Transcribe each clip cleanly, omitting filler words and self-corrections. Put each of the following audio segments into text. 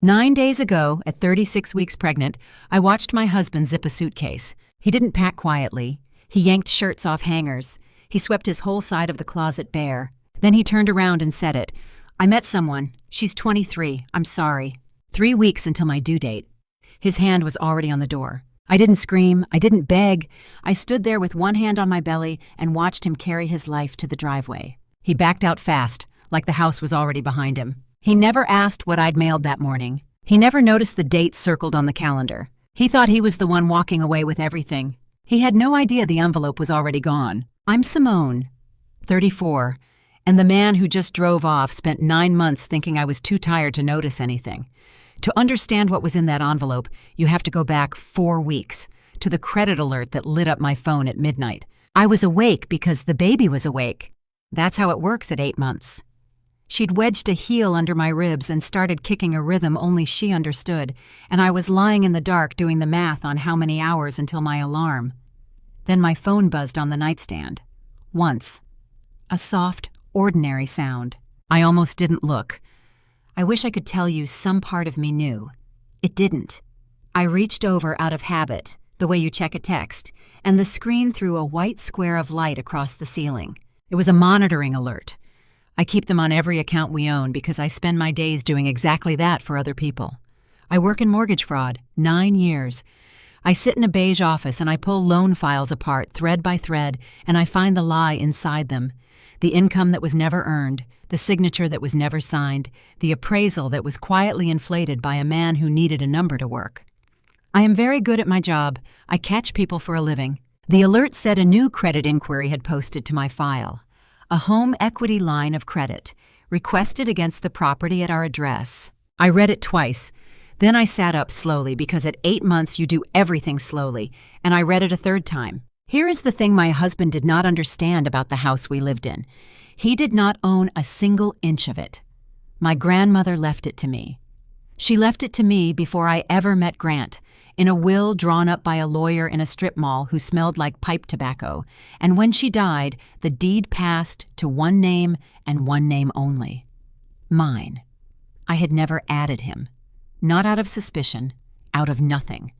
9 days ago, at 36 weeks pregnant, I watched my husband zip a suitcase. He didn't pack quietly. He yanked shirts off hangers. He swept his whole side of the closet bare. Then he turned around and said it. I met someone. She's 23. I'm sorry. 3 weeks until my due date. His hand was already on the door. I didn't scream. I didn't beg. I stood there with one hand on my belly and watched him carry his life to the driveway. He backed out fast, like the house was already behind him. He never asked what I'd mailed that morning. He never noticed the date circled on the calendar. He thought he was the one walking away with everything. He had no idea the envelope was already gone. I'm Simone, 34, and the man who just drove off spent 9 months thinking I was too tired to notice anything. To understand what was in that envelope, you have to go back 4 weeks, to the credit alert that lit up my phone at midnight. I was awake because the baby was awake. That's how it works at 8 months. She'd wedged a heel under my ribs and started kicking a rhythm only she understood, and I was lying in the dark doing the math on how many hours until my alarm. Then my phone buzzed on the nightstand. Once. A soft, ordinary sound. I almost didn't look. I wish I could tell you some part of me knew. It didn't. I reached over out of habit, the way you check a text, and the screen threw a white square of light across the ceiling. It was a monitoring alert. I keep them on every account we own because I spend my days doing exactly that for other people. I work in mortgage fraud, 9 years. I sit in a beige office and I pull loan files apart thread by thread, and I find the lie inside them. The income that was never earned, the signature that was never signed, the appraisal that was quietly inflated by a man who needed a number to work. I am very good at my job. I catch people for a living. The alert said a new credit inquiry had posted to my file. A home equity line of credit, requested against the property at our address. I read it twice. Then I sat up slowly because at 8 months you do everything slowly, and I read it a third time. Here is the thing my husband did not understand about the house we lived in. He did not own a single inch of it. My grandmother left it to me. She left it to me before I ever met Grant, in a will drawn up by a lawyer in a strip mall who smelled like pipe tobacco, and when she died, the deed passed to one name and one name only. Mine. I had never added him. Not out of suspicion, out of nothing.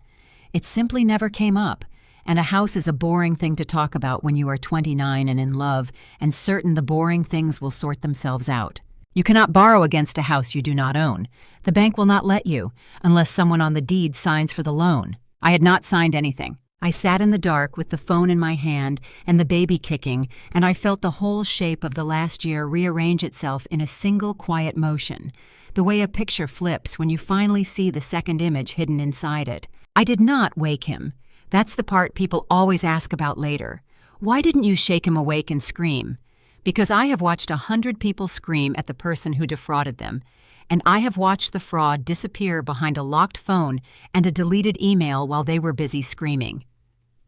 It simply never came up, and a house is a boring thing to talk about when you are 29 and in love, and certain the boring things will sort themselves out. You cannot borrow against a house you do not own. The bank will not let you, unless someone on the deed signs for the loan. I had not signed anything. I sat in the dark with the phone in my hand and the baby kicking, and I felt the whole shape of the last year rearrange itself in a single quiet motion, the way a picture flips when you finally see the second image hidden inside it. I did not wake him. That's the part people always ask about later. Why didn't you shake him awake and scream? Because I have watched 100 people scream at the person who defrauded them, and I have watched the fraud disappear behind a locked phone and a deleted email while they were busy screaming.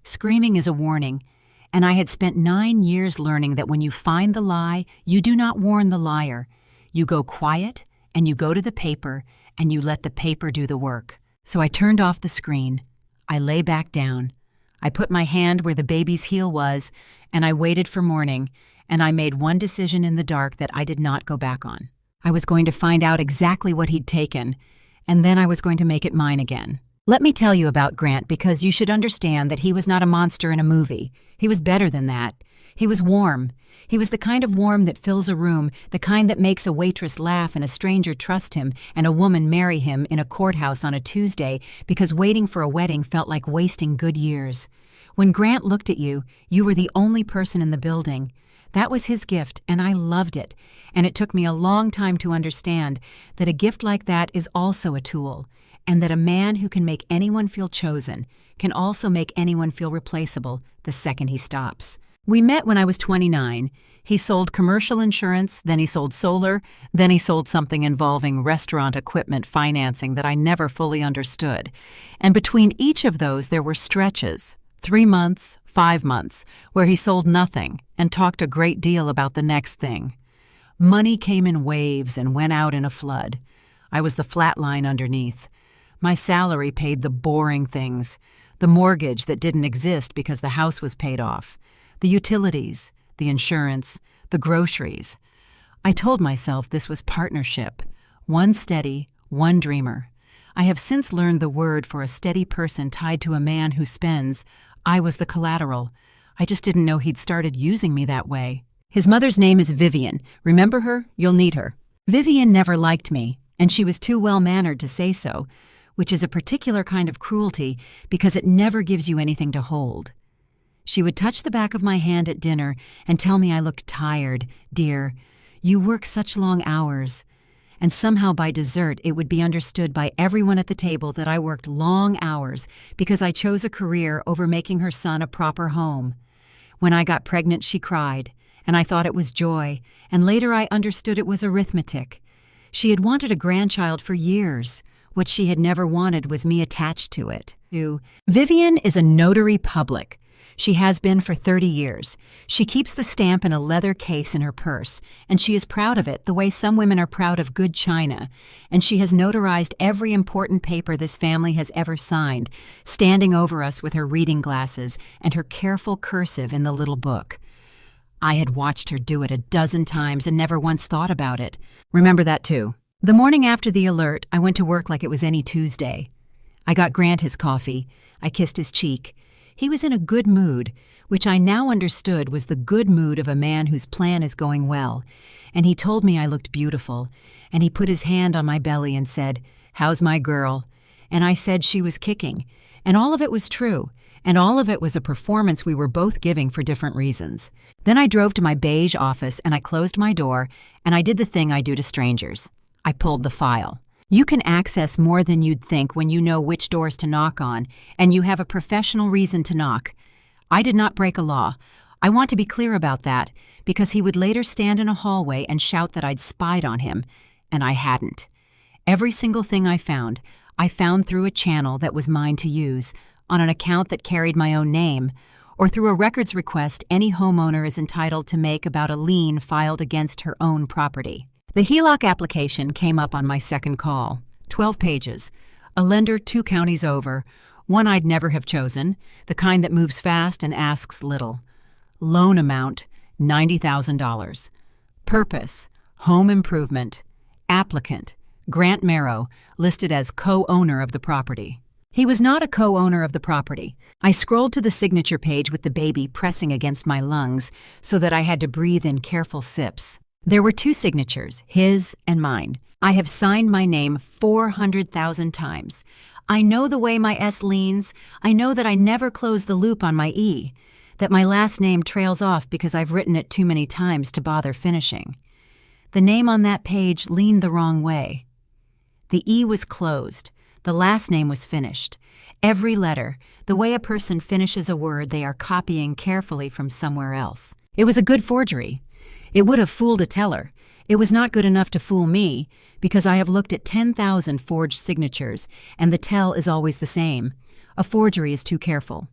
Screaming is a warning, and I had spent 9 years learning that when you find the lie, you do not warn the liar. You go quiet, and you go to the paper, and you let the paper do the work. So I turned off the screen. I lay back down. I put my hand where the baby's heel was, and I waited for morning, and I made one decision in the dark that I did not go back on. I was going to find out exactly what he'd taken, and then I was going to make it mine again. Let me tell you about Grant because you should understand that he was not a monster in a movie. He was better than that. He was warm. He was the kind of warm that fills a room, the kind that makes a waitress laugh and a stranger trust him and a woman marry him in a courthouse on a Tuesday because waiting for a wedding felt like wasting good years. When Grant looked at you, you were the only person in the building. That was his gift, and I loved it, and it took me a long time to understand that a gift like that is also a tool, and that a man who can make anyone feel chosen can also make anyone feel replaceable the second he stops. We met when I was 29. He sold commercial insurance, then he sold solar, then he sold something involving restaurant equipment financing that I never fully understood. And between each of those there were stretches, 3 months, 5 months, where he sold nothing and talked a great deal about the next thing. Money came in waves and went out in a flood. I was the flat line underneath. My salary paid the boring things, the mortgage that didn't exist because the house was paid off, the utilities, the insurance, the groceries. I told myself this was partnership, one steady, one dreamer. I have since learned the word for a steady person tied to a man who spends. I was the collateral. I just didn't know he'd started using me that way. His mother's name is Vivian. Remember her? You'll need her. Vivian never liked me, and she was too well-mannered to say so, which is a particular kind of cruelty because it never gives you anything to hold. She would touch the back of my hand at dinner and tell me I looked tired. Dear, you work such long hours. And somehow by dessert it would be understood by everyone at the table that I worked long hours because I chose a career over making her son a proper home. When I got pregnant, she cried, and I thought it was joy, and later I understood it was arithmetic. She had wanted a grandchild for years. What she had never wanted was me attached to it. Vivian is a notary public. She has been for 30 years. She keeps the stamp in a leather case in her purse, and she is proud of it the way some women are proud of good china. And she has notarized every important paper this family has ever signed, standing over us with her reading glasses and her careful cursive in the little book. I had watched her do it a dozen times and never once thought about it. Remember that too. The morning after the alert, I went to work like it was any Tuesday. I got Grant his coffee. I kissed his cheek. He was in a good mood, which I now understood was the good mood of a man whose plan is going well. And he told me I looked beautiful, and he put his hand on my belly and said, "How's my girl?" And I said she was kicking, and all of it was true, and all of it was a performance we were both giving for different reasons. Then I drove to my beige office, and I closed my door, and I did the thing I do to strangers. I pulled the file. You can access more than you'd think when you know which doors to knock on, and you have a professional reason to knock. I did not break a law. I want to be clear about that, because he would later stand in a hallway and shout that I'd spied on him, and I hadn't. Every single thing I found through a channel that was mine to use, on an account that carried my own name, or through a records request any homeowner is entitled to make about a lien filed against her own property. The HELOC application came up on my second call. 12 pages. A lender 2 counties over. One I'd never have chosen, the kind that moves fast and asks little. Loan amount, $90,000. Purpose, home improvement. Applicant, Grant Merrow, listed as co-owner of the property. He was not a co-owner of the property. I scrolled to the signature page with the baby pressing against my lungs so that I had to breathe in careful sips. There were 2 signatures, his and mine. I have signed my name 400,000 times. I know the way my S leans. I know that I never close the loop on my E, that my last name trails off because I've written it too many times to bother finishing. The name on that page leaned the wrong way. The E was closed. The last name was finished. Every letter, the way a person finishes a word they are copying carefully from somewhere else. It was a good forgery. It would have fooled a teller. It was not good enough to fool me, because I have looked at 10,000 forged signatures, and the tell is always the same. A forgery is too careful.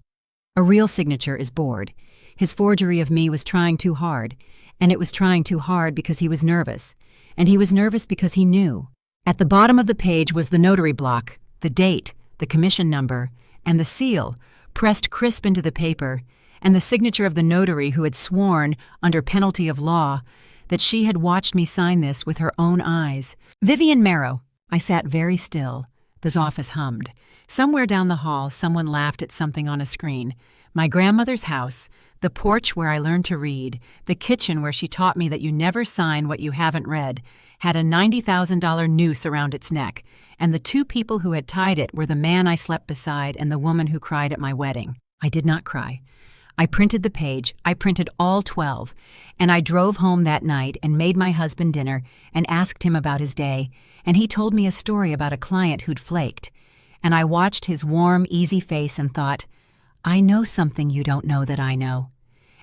A real signature is bored. His forgery of me was trying too hard, and it was trying too hard because he was nervous, and he was nervous because he knew. At the bottom of the page was the notary block, the date, the commission number, and the seal, pressed crisp into the paper, and the signature of the notary who had sworn, under penalty of law, that she had watched me sign this with her own eyes. Vivian Merrow. I sat very still. The office hummed. Somewhere down the hall, someone laughed at something on a screen. My grandmother's house, the porch where I learned to read, the kitchen where she taught me that you never sign what you haven't read, had a $90,000 noose around its neck, and the 2 people who had tied it were the man I slept beside and the woman who cried at my wedding. I did not cry. I printed the page, I printed all 12, and I drove home that night and made my husband dinner and asked him about his day, and he told me a story about a client who'd flaked. And I watched his warm, easy face and thought, I know something you don't know that I know.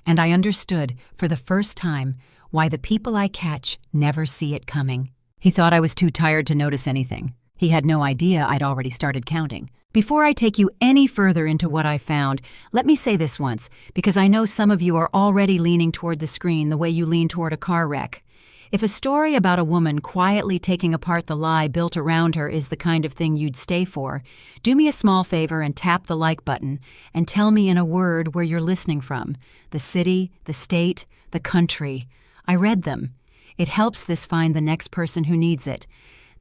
And I understood, for the first time, why the people I catch never see it coming. He thought I was too tired to notice anything. He had no idea I'd already started counting. Before I take you any further into what I found, let me say this once, because I know some of you are already leaning toward the screen the way you lean toward a car wreck. If a story about a woman quietly taking apart the lie built around her is the kind of thing you'd stay for, do me a small favor and tap the like button and tell me in a word where you're listening from. The city, the state, the country. I read them. It helps this find the next person who needs it.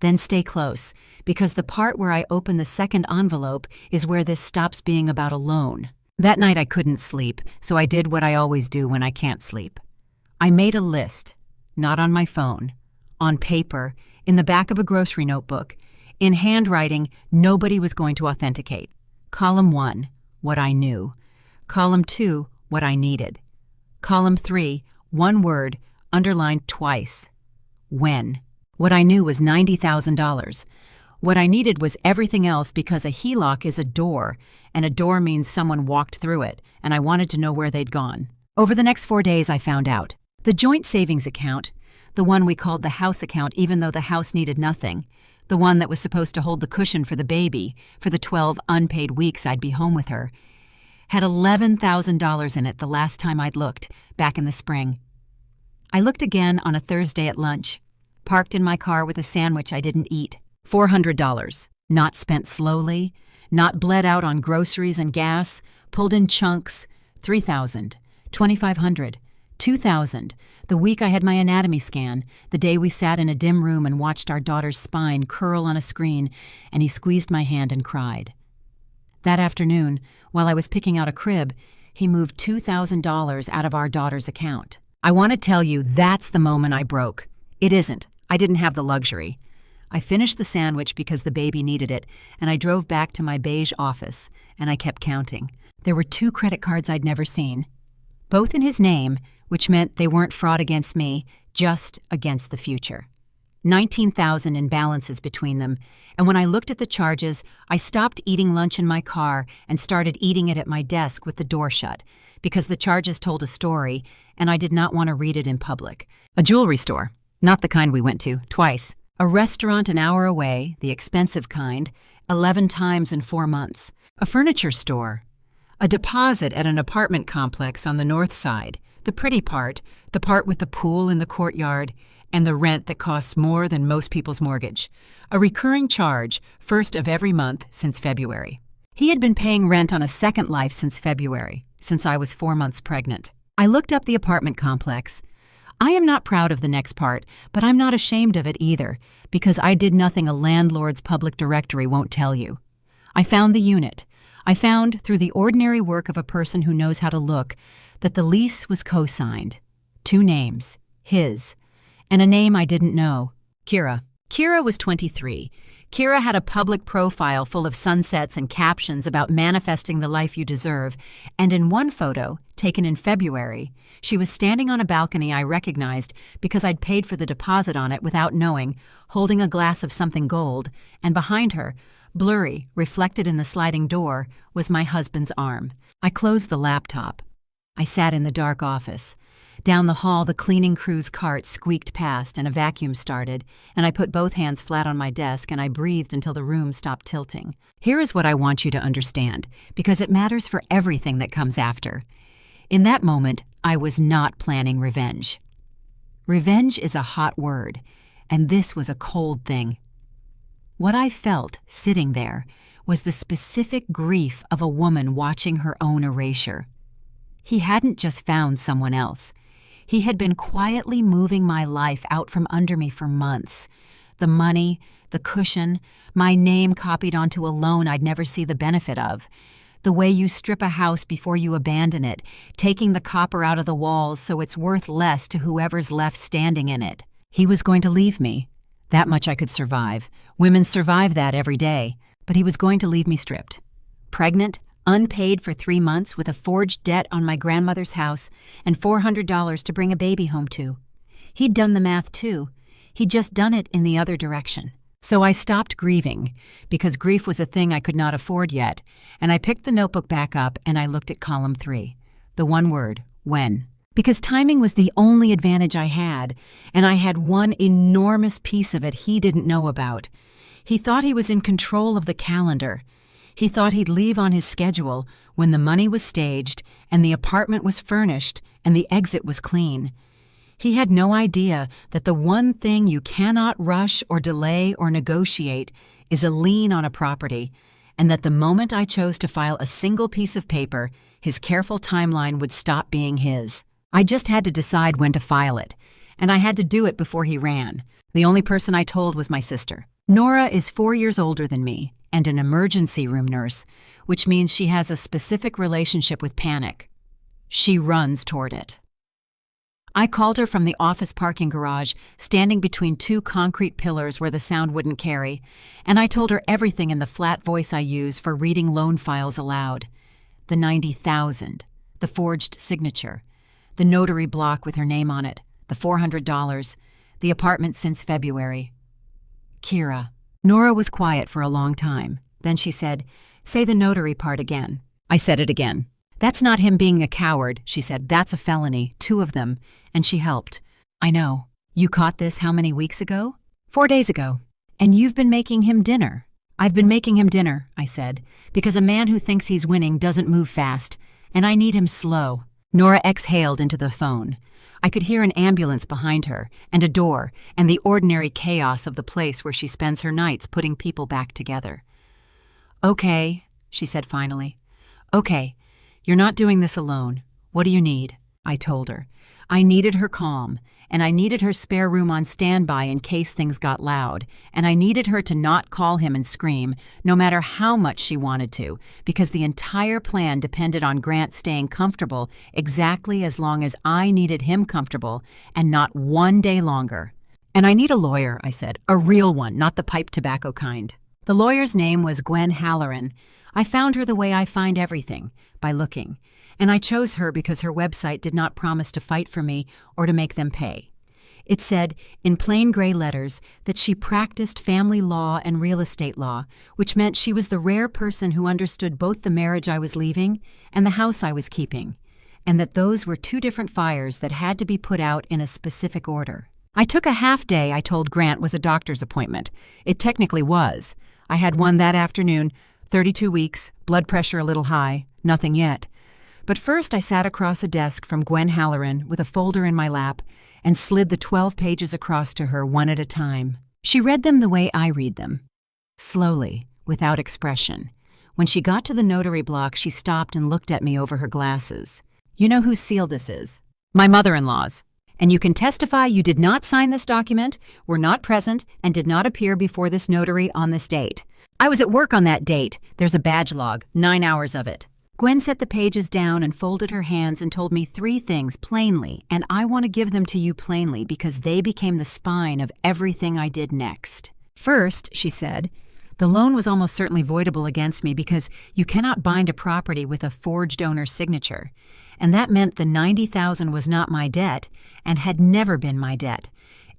Then stay close, because the part where I open the second envelope is where this stops being about a loan. That night I couldn't sleep, so I did what I always do when I can't sleep. I made a list, not on my phone, on paper, in the back of a grocery notebook, in handwriting nobody was going to authenticate. Column 1, what I knew. Column 2, what I needed. Column 3, one word, underlined twice. When. What I knew was $90,000. What I needed was everything else because a HELOC is a door, and a door means someone walked through it, and I wanted to know where they'd gone. Over the next 4 days, I found out. The joint savings account, the one we called the house account even though the house needed nothing, the one that was supposed to hold the cushion for the baby for the 12 unpaid weeks I'd be home with her, had $11,000 in it the last time I'd looked, back in the spring. I looked again on a Thursday at lunch, parked in my car with a sandwich I didn't eat. $400, not spent slowly, not bled out on groceries and gas, pulled in chunks. $3,000, $2,500, $2,000, the week I had my anatomy scan, the day we sat in a dim room and watched our daughter's spine curl on a screen, and he squeezed my hand and cried. That afternoon, while I was picking out a crib, he moved $2,000 out of our daughter's account. I want to tell you that's the moment I broke. It isn't. I didn't have the luxury. I finished the sandwich because the baby needed it, and I drove back to my beige office, and I kept counting. There were 2 credit cards I'd never seen, both in his name, which meant they weren't fraud against me, just against the future. $19,000 in balances between them, and when I looked at the charges, I stopped eating lunch in my car and started eating it at my desk with the door shut, because the charges told a story, and I did not want to read it in public. A jewelry store, not the kind we went to, twice. A restaurant an hour away, the expensive kind, 11 times in 4 months. A furniture store. A deposit at an apartment complex on the north side, the pretty part, the part with the pool in the courtyard, and the rent that costs more than most people's mortgage. A recurring charge, first of every month since February. He had been paying rent on a second life since February, since I was 4 months pregnant. I looked up the apartment complex. I am not proud of the next part, but I'm not ashamed of it either, because I did nothing a landlord's public directory won't tell you. I found the unit. I found, through the ordinary work of a person who knows how to look, that the lease was co-signed. 2 names, his, and a name I didn't know, Kira. Kira was 23. Kira had a public profile full of sunsets and captions about manifesting the life you deserve, and in one photo, taken in February, she was standing on a balcony I recognized because I'd paid for the deposit on it without knowing, holding a glass of something gold, and behind her, blurry, reflected in the sliding door, was my husband's arm. I closed the laptop. I sat in the dark office. Down the hall, the cleaning crew's cart squeaked past and a vacuum started, and I put both hands flat on my desk and I breathed until the room stopped tilting. Here is what I want you to understand, because it matters for everything that comes after. In that moment, I was not planning revenge. Revenge is a hot word, and this was a cold thing. What I felt, sitting there, was the specific grief of a woman watching her own erasure. He hadn't just found someone else. He had been quietly moving my life out from under me for months. The money, the cushion, my name copied onto a loan I'd never see the benefit of. The way you strip a house before you abandon it, taking the copper out of the walls so it's worth less to whoever's left standing in it. He was going to leave me. That much I could survive. Women survive that every day. But he was going to leave me stripped. Pregnant, unpaid for 3 months with a forged debt on my grandmother's house and $400 to bring a baby home to. He'd done the math too. He'd just done it in the other direction. So I stopped grieving, because grief was a thing I could not afford yet, and I picked the notebook back up and I looked at column 3. The one word, when. Because timing was the only advantage I had, and I had one enormous piece of it he didn't know about. He thought he was in control of the calendar. He thought he'd leave on his schedule when the money was staged and the apartment was furnished and the exit was clean. He had no idea that the one thing you cannot rush or delay or negotiate is a lien on a property, and that the moment I chose to file a single piece of paper, his careful timeline would stop being his. I just had to decide when to file it, and I had to do it before he ran. The only person I told was my sister. Nora is 4 years older than me and an emergency room nurse, which means she has a specific relationship with panic. She runs toward it. I called her from the office parking garage, standing between two concrete pillars where the sound wouldn't carry, and I told her everything in the flat voice I use for reading loan files aloud. The 90,000, the forged signature, the notary block with her name on it, the $400, the apartment since February. Kira. Nora was quiet for a long time. Then she said, "Say the notary part again." I said it again. "That's not him being a coward," she said. "That's a felony, 2 of them." And she helped. "I know. You caught this how many weeks ago?" 4 days ago. "And you've been making him dinner." "I've been making him dinner," I said, "because a man who thinks he's winning doesn't move fast, and I need him slow." Nora exhaled into the phone. I could hear an ambulance behind her, and a door, and the ordinary chaos of the place where she spends her nights putting people back together. "Okay," she said finally. "Okay, you're not doing this alone. What do you need?" I told her. I needed her calm, and I needed her spare room on standby in case things got loud, and I needed her to not call him and scream, no matter how much she wanted to, because the entire plan depended on Grant staying comfortable exactly as long as I needed him comfortable, and not 1 day longer. "And I need a lawyer," I said, "a real one, not the pipe tobacco kind." The lawyer's name was Gwen Halloran. I found her the way I find everything, by looking. And I chose her because her website did not promise to fight for me or to make them pay. It said, in plain gray letters, that she practiced family law and real estate law, which meant she was the rare person who understood both the marriage I was leaving and the house I was keeping, and that those were 2 different fires that had to be put out in a specific order. I took a half day I told Grant was a doctor's appointment. It technically was. I had one that afternoon, 32 weeks, blood pressure a little high, nothing yet. But first I sat across a desk from Gwen Halloran with a folder in my lap and slid the 12 pages across to her one at a time. She read them the way I read them. Slowly, without expression. When she got to the notary block, she stopped and looked at me over her glasses. "You know whose seal this is?" "My mother-in-law's. And you can testify you did not sign this document, were not present, and did not appear before this notary on this date." "I was at work on that date. There's a badge log, 9 hours of it." Gwen set the pages down and folded her hands and told me 3 things plainly, and I want to give them to you plainly because they became the spine of everything I did next. "First," she said, "the loan was almost certainly voidable against me because you cannot bind a property with a forged owner's signature, and that meant the 90,000 was not my debt and had never been my debt.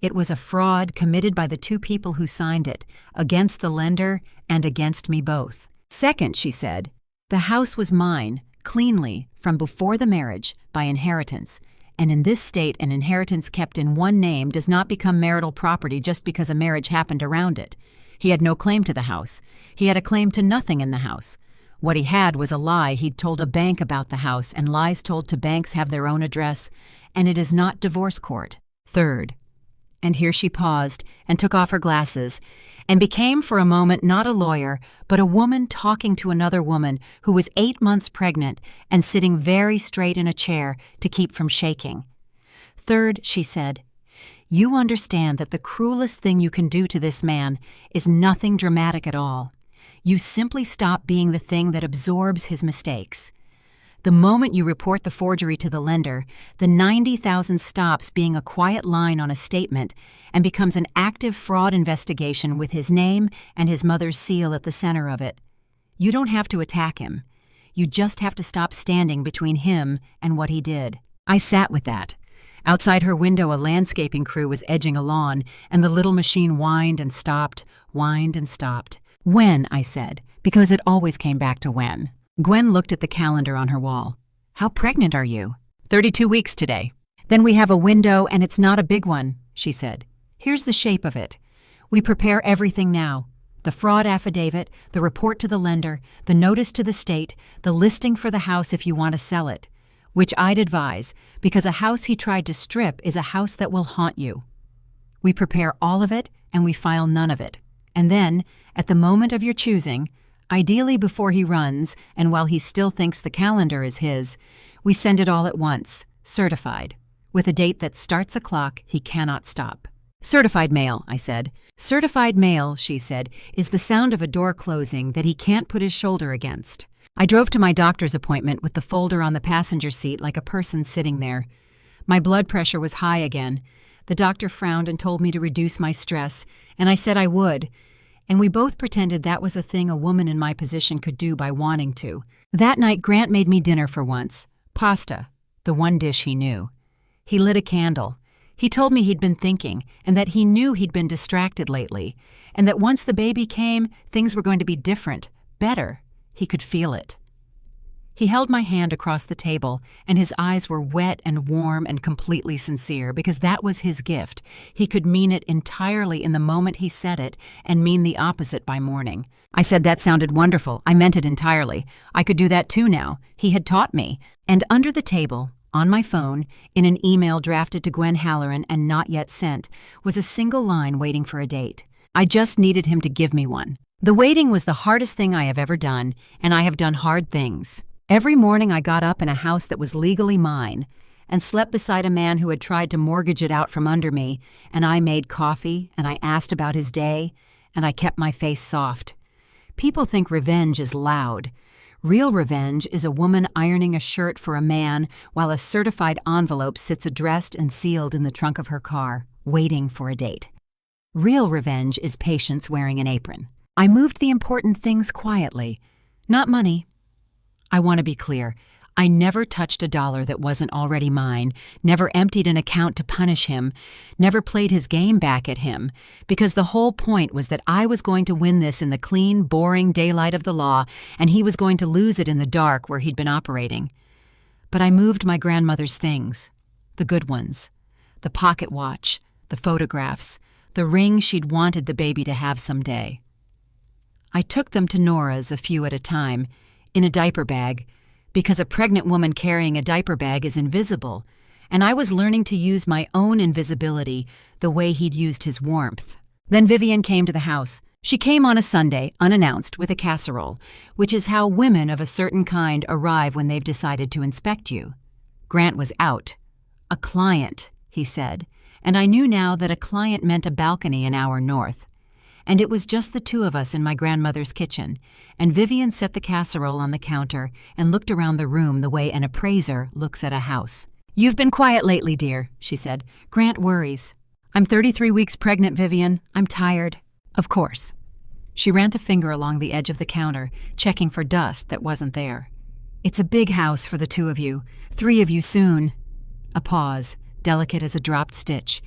It was a fraud committed by the 2 people who signed it, against the lender and against me both. Second," she said, "the house was mine, cleanly, from before the marriage, by inheritance, and in this state an inheritance kept in one name does not become marital property just because a marriage happened around it. He had no claim to the house. He had a claim to nothing in the house. What he had was a lie he'd told a bank about the house, and lies told to banks have their own address, and it is not divorce court. Third," and here she paused and took off her glasses, and became for a moment not a lawyer, but a woman talking to another woman who was 8 months pregnant and sitting very straight in a chair to keep from shaking. "Third," she said, "you understand that the cruelest thing you can do to this man is nothing dramatic at all. You simply stop being the thing that absorbs his mistakes. The moment you report the forgery to the lender, the 90,000 stops being a quiet line on a statement and becomes an active fraud investigation with his name and his mother's seal at the center of it. You don't have to attack him. You just have to stop standing between him and what he did." I sat with that. Outside her window, a landscaping crew was edging a lawn, and the little machine whined and stopped, whined and stopped. "When?" I said, because it always came back to when. Gwen looked at the calendar on her wall. "How pregnant are you?" 32 weeks today." "Then we have a window, and it's not a big one," she said. "Here's the shape of it. We prepare everything now. The fraud affidavit, the report to the lender, the notice to the state, the listing for the house if you want to sell it, which I'd advise, because a house he tried to strip is a house that will haunt you. We prepare all of it, and we file none of it. And then, at the moment of your choosing, ideally before he runs and while he still thinks the calendar is his, we send it all at once, certified, with a date that starts a clock he cannot stop." Certified mail, I said. Certified mail, she said, is the sound of a door closing that he can't put his shoulder against. I drove to my doctor's appointment with the folder on the passenger seat like a person sitting there. My blood pressure was high again. The doctor frowned and told me to reduce my stress, and I said I would. And we both pretended that was a thing a woman in my position could do by wanting to. That night, Grant made me dinner for once. Pasta, the one dish he knew. He lit a candle. He told me he'd been thinking, and that he knew he'd been distracted lately, and that once the baby came, things were going to be different, better. He could feel it. He held my hand across the table, and his eyes were wet and warm and completely sincere, because that was his gift. He could mean it entirely in the moment he said it, and mean the opposite by morning. I said that sounded wonderful. I meant it entirely. I could do that too now. He had taught me. And under the table, on my phone, in an email drafted to Gwen Halloran and not yet sent, was a single line waiting for a date. I just needed him to give me one. The waiting was the hardest thing I have ever done, and I have done hard things. Every morning I got up in a house that was legally mine and slept beside a man who had tried to mortgage it out from under me, and I made coffee, and I asked about his day, and I kept my face soft. People think revenge is loud. Real revenge is a woman ironing a shirt for a man while a certified envelope sits addressed and sealed in the trunk of her car, waiting for a date. Real revenge is patience wearing an apron. I moved the important things quietly. Not money. I want to be clear. I never touched a dollar that wasn't already mine, never emptied an account to punish him, never played his game back at him, because the whole point was that I was going to win this in the clean, boring daylight of the law, and he was going to lose it in the dark where he'd been operating. But I moved my grandmother's things, the good ones, the pocket watch, the photographs, the ring she'd wanted the baby to have someday. I took them to Nora's a few at a time, in a diaper bag, because a pregnant woman carrying a diaper bag is invisible, and I was learning to use my own invisibility the way he'd used his warmth. Then Vivian came to the house. She came on a Sunday, unannounced, with a casserole, which is how women of a certain kind arrive when they've decided to inspect you. Grant was out. A client, he said, and I knew now that a client meant a balcony an hour north. And it was just the two of us in my grandmother's kitchen, and Vivian set the casserole on the counter and looked around the room the way an appraiser looks at a house. "You've been quiet lately, dear," she said. "Grant worries." "I'm 33 weeks pregnant, Vivian. I'm tired." "Of course." She ran a finger along the edge of the counter, checking for dust that wasn't there. "It's a big house for the two of you. 3 of you soon." A pause, delicate as a dropped stitch.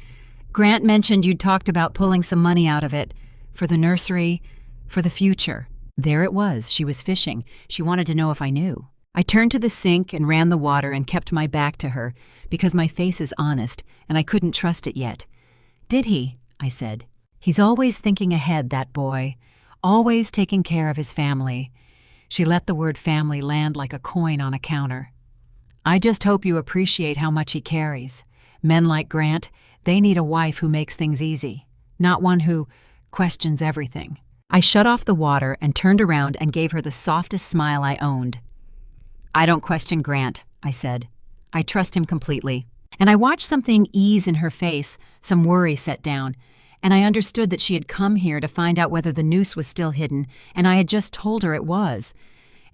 "Grant mentioned you'd talked about pulling some money out of it. For the nursery, for the future." There it was. She was fishing. She wanted to know if I knew. I turned to the sink and ran the water and kept my back to her, because my face is honest, and I couldn't trust it yet. "Did he?" I said. "He's always thinking ahead, that boy. Always taking care of his family." She let the word family land like a coin on a counter. "I just hope you appreciate how much he carries. Men like Grant, they need a wife who makes things easy, not one who questions everything." I shut off the water and turned around and gave her the softest smile I owned. "I don't question Grant," I said. "I trust him completely." And I watched something ease in her face, some worry set down, and I understood that she had come here to find out whether the noose was still hidden, and I had just told her it was.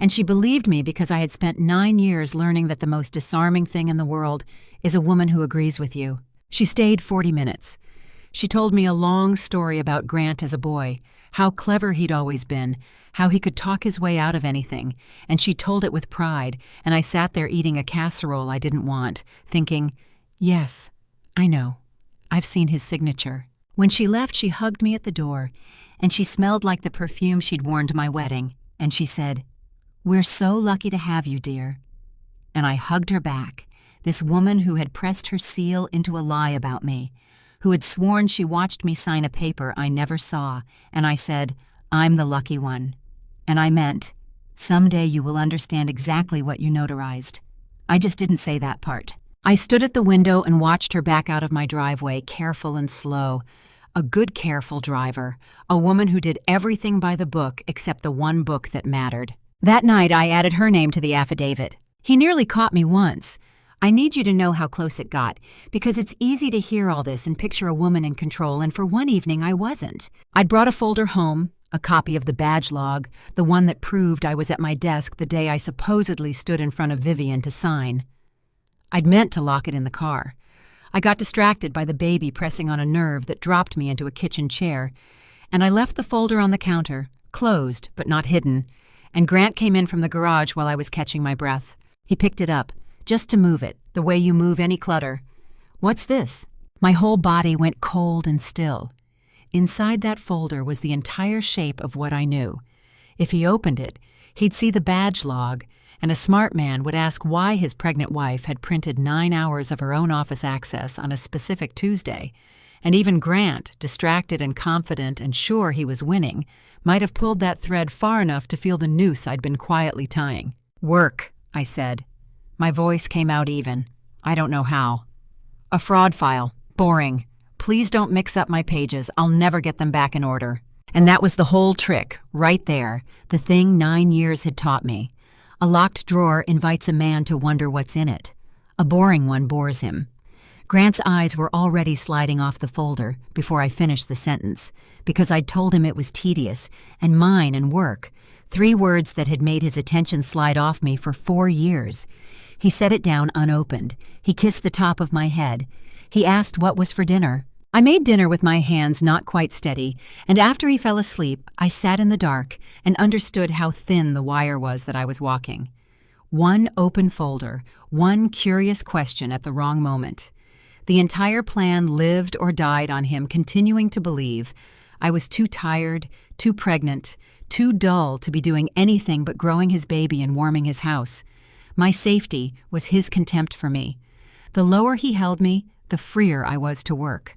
And she believed me because I had spent 9 years learning that the most disarming thing in the world is a woman who agrees with you. She stayed 40 minutes. She told me a long story about Grant as a boy, how clever he'd always been, how he could talk his way out of anything, and she told it with pride, and I sat there eating a casserole I didn't want, thinking, yes, I know. I've seen his signature. When she left, she hugged me at the door, and she smelled like the perfume she'd worn to my wedding, and she said, "We're so lucky to have you, dear." And I hugged her back, this woman who had pressed her seal into a lie about me, who had sworn she watched me sign a paper I never saw, and I said, "I'm the lucky one." And I meant, someday you will understand exactly what you notarized. I just didn't say that part. I stood at the window and watched her back out of my driveway, careful and slow. A good, careful driver, a woman who did everything by the book except the one book that mattered. That night I added her name to the affidavit. He nearly caught me once. I need you to know how close it got, because it's easy to hear all this and picture a woman in control, and for one evening I wasn't. I'd brought a folder home, a copy of the badge log, the one that proved I was at my desk the day I supposedly stood in front of Vivian to sign. I'd meant to lock it in the car. I got distracted by the baby pressing on a nerve that dropped me into a kitchen chair, and I left the folder on the counter, closed but not hidden, and Grant came in from the garage while I was catching my breath. He picked it up, just to move it, the way you move any clutter. "What's this?" My whole body went cold and still. Inside that folder was the entire shape of what I knew. If he opened it, he'd see the badge log, and a smart man would ask why his pregnant wife had printed 9 hours of her own office access on a specific Tuesday. And even Grant, distracted and confident and sure he was winning, might have pulled that thread far enough to feel the noose I'd been quietly tying. "Work," I said. My voice came out even. I don't know how. "A fraud file. Boring. Please don't mix up my pages. I'll never get them back in order." And that was the whole trick, right there, the thing 9 years had taught me. A locked drawer invites a man to wonder what's in it. A boring one bores him. Grant's eyes were already sliding off the folder before I finished the sentence, because I'd told him it was tedious, and mine and work, 3 words that had made his attention slide off me for 4 years. He set it down unopened. He kissed the top of my head. He asked what was for dinner. I made dinner with my hands not quite steady, and after he fell asleep, I sat in the dark and understood how thin the wire was that I was walking. One open folder, one curious question at the wrong moment. The entire plan lived or died on him continuing to believe I was too tired, too pregnant, too dull to be doing anything but growing his baby and warming his house. My safety was his contempt for me. The lower he held me, the freer I was to work.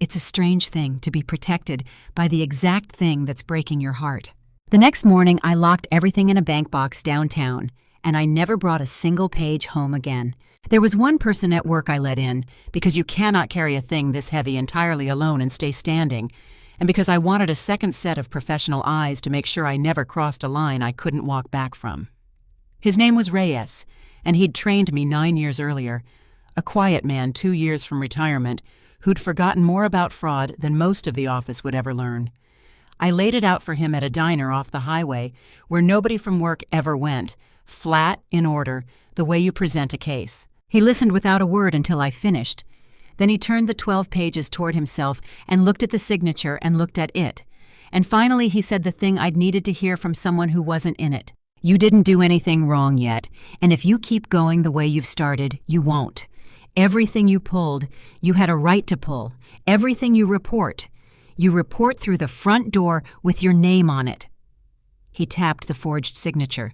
It's a strange thing to be protected by the exact thing that's breaking your heart. The next morning, I locked everything in a bank box downtown, and I never brought a single page home again. There was one person at work I let in, because you cannot carry a thing this heavy entirely alone and stay standing, and because I wanted a second set of professional eyes to make sure I never crossed a line I couldn't walk back from. His name was Reyes, and he'd trained me 9 years earlier, a quiet man 2 years from retirement who'd forgotten more about fraud than most of the office would ever learn. I laid it out for him at a diner off the highway where nobody from work ever went, flat, in order, the way you present a case. He listened without a word until I finished. Then he turned the 12 pages toward himself and looked at the signature and looked at it. And finally he said the thing I'd needed to hear from someone who wasn't in it. "You didn't do anything wrong yet, and if you keep going the way you've started, you won't. Everything you pulled, you had a right to pull. Everything you report through the front door with your name on it." He tapped the forged signature.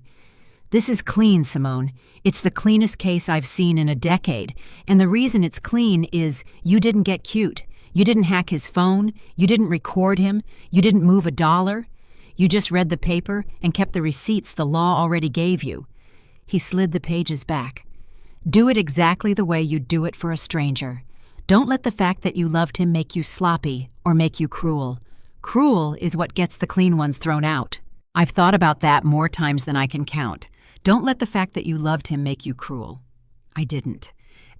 "This is clean, Simone. It's the cleanest case I've seen in a decade, and the reason it's clean is you didn't get cute. You didn't hack his phone. You didn't record him. You didn't move a dollar. You just read the paper and kept the receipts the law already gave you." He slid the pages back. "Do it exactly the way you'd do it for a stranger. Don't let the fact that you loved him make you sloppy or make you cruel. Cruel is what gets the clean ones thrown out. I've thought about that more times than I can count. Don't let the fact that you loved him make you cruel." I didn't.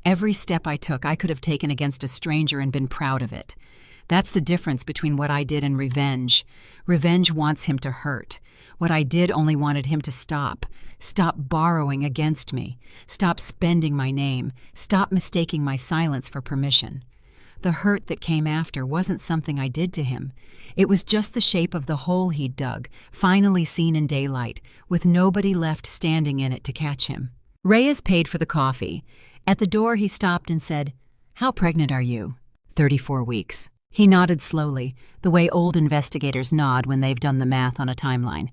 Every step I took, I could have taken against a stranger and been proud of it. That's the difference between what I did and revenge. Revenge wants him to hurt. What I did only wanted him to stop. Stop borrowing against me. Stop spending my name. Stop mistaking my silence for permission. The hurt that came after wasn't something I did to him. It was just the shape of the hole he'd dug, finally seen in daylight, with nobody left standing in it to catch him. Reyes paid for the coffee. At the door he stopped and said, "How pregnant are you?" 34 weeks. He nodded slowly, the way old investigators nod when they've done the math on a timeline.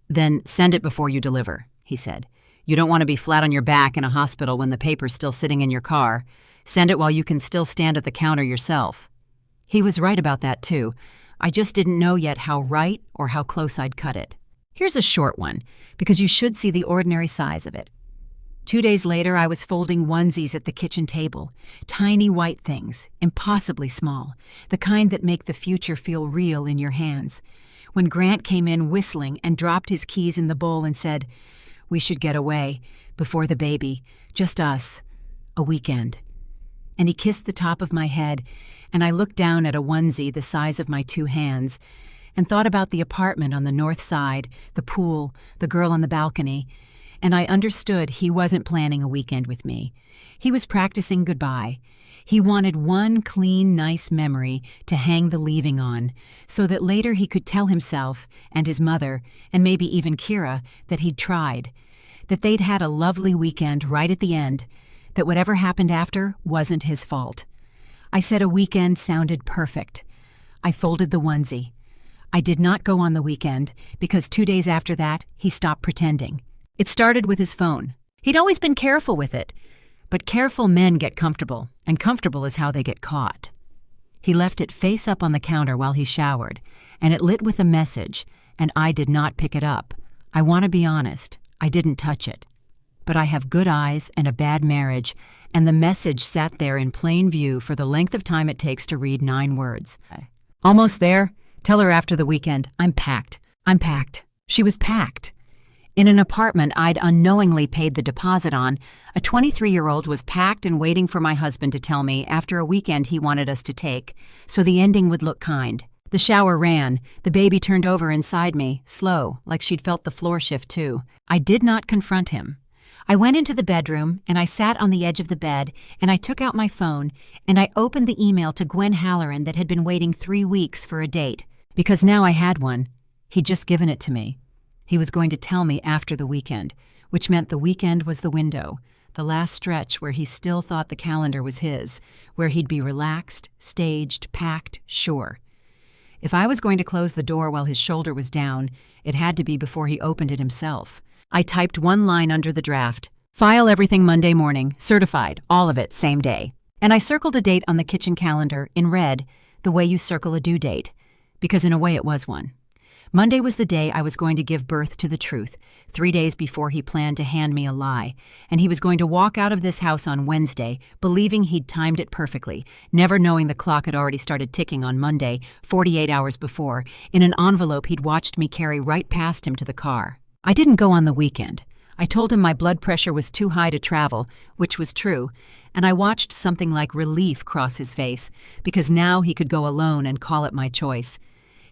"Then send it before you deliver," he said. "You don't want to be flat on your back in a hospital when the paper's still sitting in your car. Send it while you can still stand at the counter yourself." He was right about that, too. I just didn't know yet how right or how close I'd cut it. Here's a short one, because you should see the ordinary size of it. 2 days later, I was folding onesies at the kitchen table. Tiny white things, impossibly small, the kind that make the future feel real in your hands. When Grant came in whistling and dropped his keys in the bowl and said, We should get away, before the baby, just us, a weekend. And he kissed the top of my head, and I looked down at a onesie the size of my 2 hands, and thought about the apartment on the north side, the pool, the girl on the balcony, and I understood he wasn't planning a weekend with me. He was practicing goodbye. He wanted one clean, nice memory to hang the leaving on, so that later he could tell himself and his mother, and maybe even Kira, that he'd tried, that they'd had a lovely weekend right at the end, that whatever happened after wasn't his fault. I said a weekend sounded perfect. I folded the onesie. I did not go on the weekend because 2 days after that, he stopped pretending. It started with his phone. He'd always been careful with it, but careful men get comfortable, and comfortable is how they get caught. He left it face up on the counter while he showered, and it lit with a message, and I did not pick it up. I want to be honest, I didn't touch it. But I have good eyes and a bad marriage, and the message sat there in plain view for the length of time it takes to read 9 words. Almost there? Tell her after the weekend, I'm packed. I'm packed. She was packed. In an apartment I'd unknowingly paid the deposit on, a 23-year-old was packed and waiting for my husband to tell me after a weekend he wanted us to take, so the ending would look kind. The shower ran. The baby turned over inside me, slow, like she'd felt the floor shift too. I did not confront him. I went into the bedroom, and I sat on the edge of the bed, and I took out my phone, and I opened the email to Gwen Halloran that had been waiting 3 weeks for a date, because now I had one. He'd just given it to me. He was going to tell me after the weekend, which meant the weekend was the window, the last stretch where he still thought the calendar was his, where he'd be relaxed, staged, packed, sure. If I was going to close the door while his shoulder was down, it had to be before he opened it himself. I typed one line under the draft, file everything Monday morning, certified, all of it, same day. And I circled a date on the kitchen calendar in red, the way you circle a due date, because in a way it was one. Monday was the day I was going to give birth to the truth, 3 days before he planned to hand me a lie, and he was going to walk out of this house on Wednesday, believing he'd timed it perfectly, never knowing the clock had already started ticking on Monday, 48 hours before, in an envelope he'd watched me carry right past him to the car. I didn't go on the weekend. I told him my blood pressure was too high to travel, which was true, and I watched something like relief cross his face, because now he could go alone and call it my choice.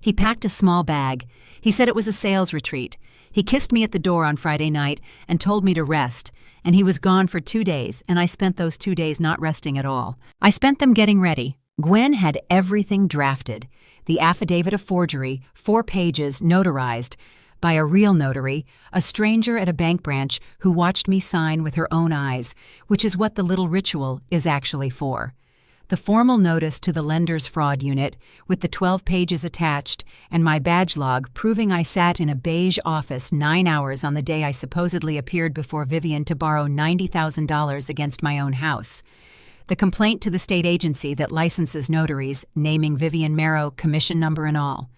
He packed a small bag. He said it was a sales retreat. He kissed me at the door on Friday night and told me to rest, and he was gone for 2 days, and I spent those 2 days not resting at all. I spent them getting ready. Gwen had everything drafted. The affidavit of forgery, 4 pages, notarized, by a real notary, a stranger at a bank branch who watched me sign with her own eyes, which is what the little ritual is actually for. The formal notice to the lender's fraud unit, with the 12 pages attached, and my badge log proving I sat in a beige office 9 hours on the day I supposedly appeared before Vivian to borrow $90,000 against my own house. The complaint to the state agency that licenses notaries, naming Vivian Merrow, commission number and all.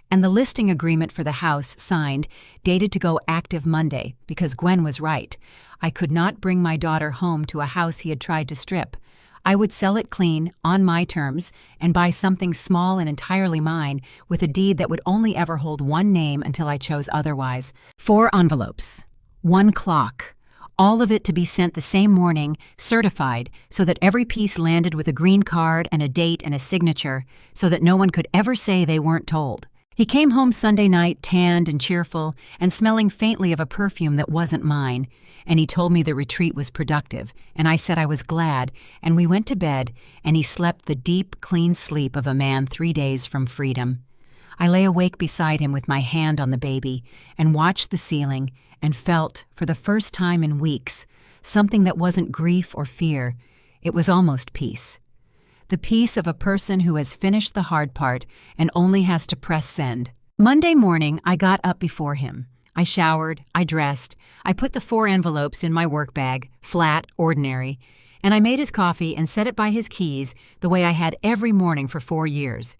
And the listing agreement for the house signed, dated to go active Monday, because Gwen was right. I could not bring my daughter home to a house he had tried to strip. I would sell it clean, on my terms, and buy something small and entirely mine, with a deed that would only ever hold one name until I chose otherwise. 4 envelopes. 1 clock. All of it to be sent the same morning, certified, so that every piece landed with a green card and a date and a signature, so that no one could ever say they weren't told. He came home Sunday night, tanned and cheerful, and smelling faintly of a perfume that wasn't mine, and he told me the retreat was productive, and I said I was glad, and we went to bed, and he slept the deep, clean sleep of a man 3 days from freedom. I lay awake beside him with my hand on the baby, and watched the ceiling, and felt, for the first time in weeks, something that wasn't grief or fear. It was almost peace. The peace of a person who has finished the hard part and only has to press send. Monday morning, I got up before him. I showered, I dressed, I put the 4 envelopes in my work bag, flat, ordinary, and I made his coffee and set it by his keys the way I had every morning for 4 years.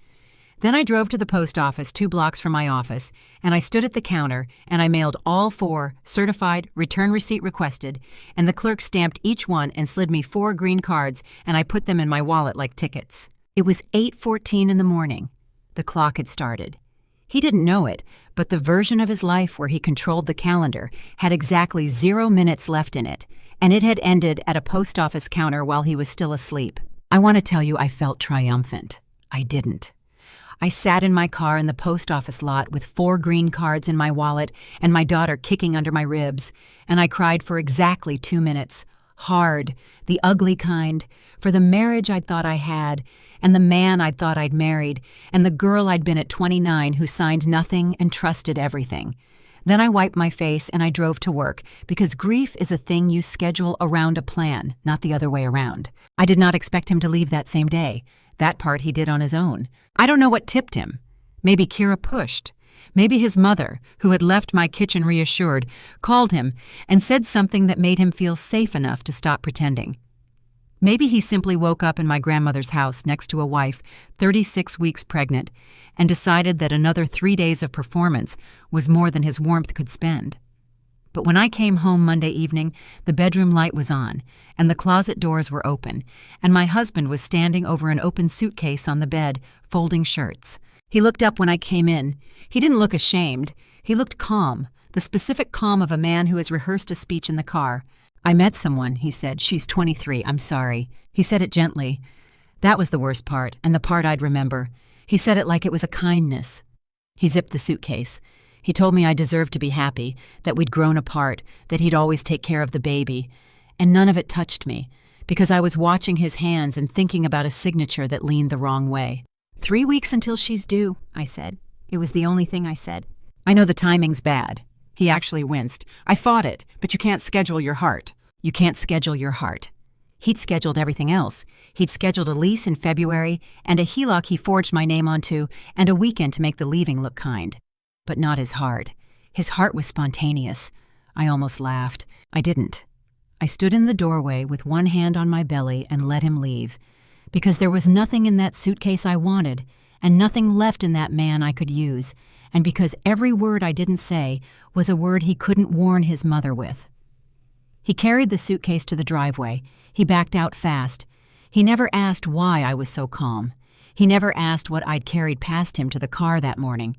Then I drove to the post office 2 blocks from my office, and I stood at the counter, and I mailed all 4, certified, return receipt requested, and the clerk stamped each one and slid me 4 green cards, and I put them in my wallet like tickets. It was 8:14 in the morning. The clock had started. He didn't know it, but the version of his life where he controlled the calendar had exactly 0 minutes left in it, and it had ended at a post office counter while he was still asleep. I want to tell you I felt triumphant. I didn't. I sat in my car in the post office lot with 4 green cards in my wallet and my daughter kicking under my ribs, and I cried for exactly 2 minutes. Hard, the ugly kind, for the marriage I'd thought I had, and the man I'd thought I'd married, and the girl I'd been at 29 who signed nothing and trusted everything. Then I wiped my face and I drove to work, because grief is a thing you schedule around a plan, not the other way around. I did not expect him to leave that same day. That part he did on his own. I don't know what tipped him. Maybe Kira pushed. Maybe his mother, who had left my kitchen reassured, called him and said something that made him feel safe enough to stop pretending. Maybe he simply woke up in my grandmother's house next to a wife 36 weeks pregnant and decided that another 3 days of performance was more than his warmth could spend. But when I came home Monday evening, the bedroom light was on, and the closet doors were open, and my husband was standing over an open suitcase on the bed, folding shirts. He looked up when I came in. He didn't look ashamed. He looked calm, the specific calm of a man who has rehearsed a speech in the car. "I met someone," he said. "She's 23. I'm sorry." He said it gently. That was the worst part, and the part I'd remember. He said it like it was a kindness. He zipped the suitcase. He told me I deserved to be happy, that we'd grown apart, that he'd always take care of the baby. And none of it touched me, because I was watching his hands and thinking about a signature that leaned the wrong way. 3 weeks until she's due, I said. It was the only thing I said. I know the timing's bad. He actually winced. I fought it, but you can't schedule your heart. You can't schedule your heart. He'd scheduled everything else. He'd scheduled a lease in February, and a HELOC he forged my name onto, and a weekend to make the leaving look kind. But not his heart. His heart was spontaneous. I almost laughed. I didn't. I stood in the doorway with one hand on my belly and let him leave, because there was nothing in that suitcase I wanted, and nothing left in that man I could use, and because every word I didn't say was a word he couldn't warn his mother with. He carried the suitcase to the driveway. He backed out fast. He never asked why I was so calm. He never asked what I'd carried past him to the car that morning.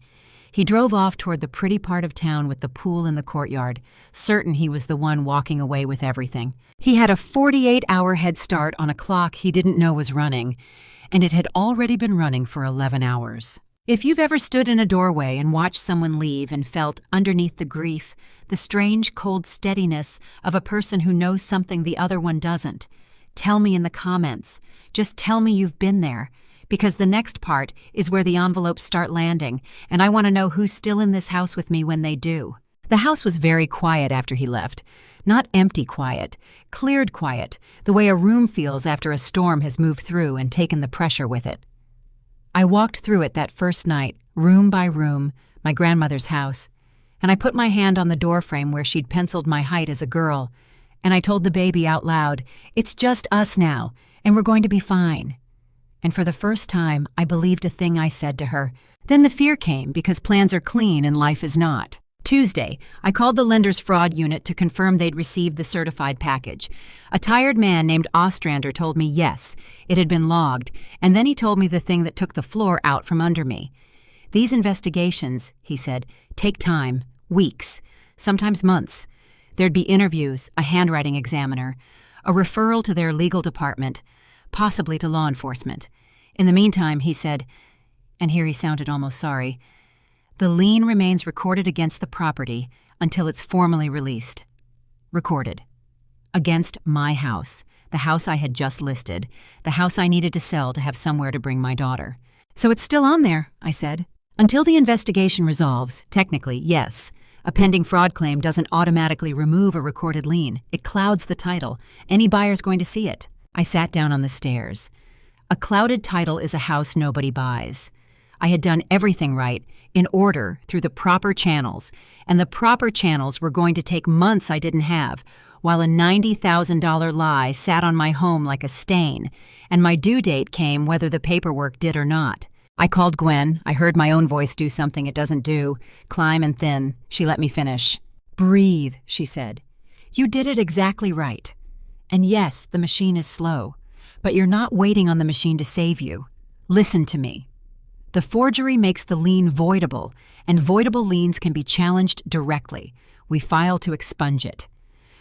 He drove off toward the pretty part of town with the pool in the courtyard, certain he was the one walking away with everything. He had a 48-hour head start on a clock he didn't know was running, and it had already been running for 11 hours. If you've ever stood in a doorway and watched someone leave and felt, underneath the grief, the strange, cold steadiness of a person who knows something the other one doesn't, tell me in the comments. Just tell me you've been there, because the next part is where the envelopes start landing, and I want to know who's still in this house with me when they do. The house was very quiet after he left. Not empty quiet, cleared quiet, the way a room feels after a storm has moved through and taken the pressure with it. I walked through it that first night, room by room, my grandmother's house, and I put my hand on the doorframe where she'd penciled my height as a girl, and I told the baby out loud, "It's just us now, and we're going to be fine." And for the first time, I believed a thing I said to her. Then the fear came, because plans are clean and life is not. Tuesday, I called the lender's fraud unit to confirm they'd received the certified package. A tired man named Ostrander told me yes, it had been logged, and then he told me the thing that took the floor out from under me. "These investigations," he said, "take time, weeks, sometimes months. There'd be interviews, a handwriting examiner, a referral to their legal department, possibly to law enforcement. In the meantime," he said, and here he sounded almost sorry, "the lien remains recorded against the property until it's formally released." Recorded. Against my house, the house I had just listed, the house I needed to sell to have somewhere to bring my daughter. "So it's still on there," I said. "Until the investigation resolves, technically, yes. A pending fraud claim doesn't automatically remove a recorded lien. It clouds the title. Any buyer's going to see it." I sat down on the stairs. A clouded title is a house nobody buys. I had done everything right, in order, through the proper channels, and the proper channels were going to take months I didn't have, while a $90,000 lie sat on my home like a stain, and my due date came whether the paperwork did or not. I called Gwen. I heard my own voice do something it doesn't do, climb and thin. She let me finish. "Breathe," she said. "You did it exactly right. And yes, the machine is slow, but you're not waiting on the machine to save you. Listen to me. The forgery makes the lien voidable, and voidable liens can be challenged directly. We file to expunge it.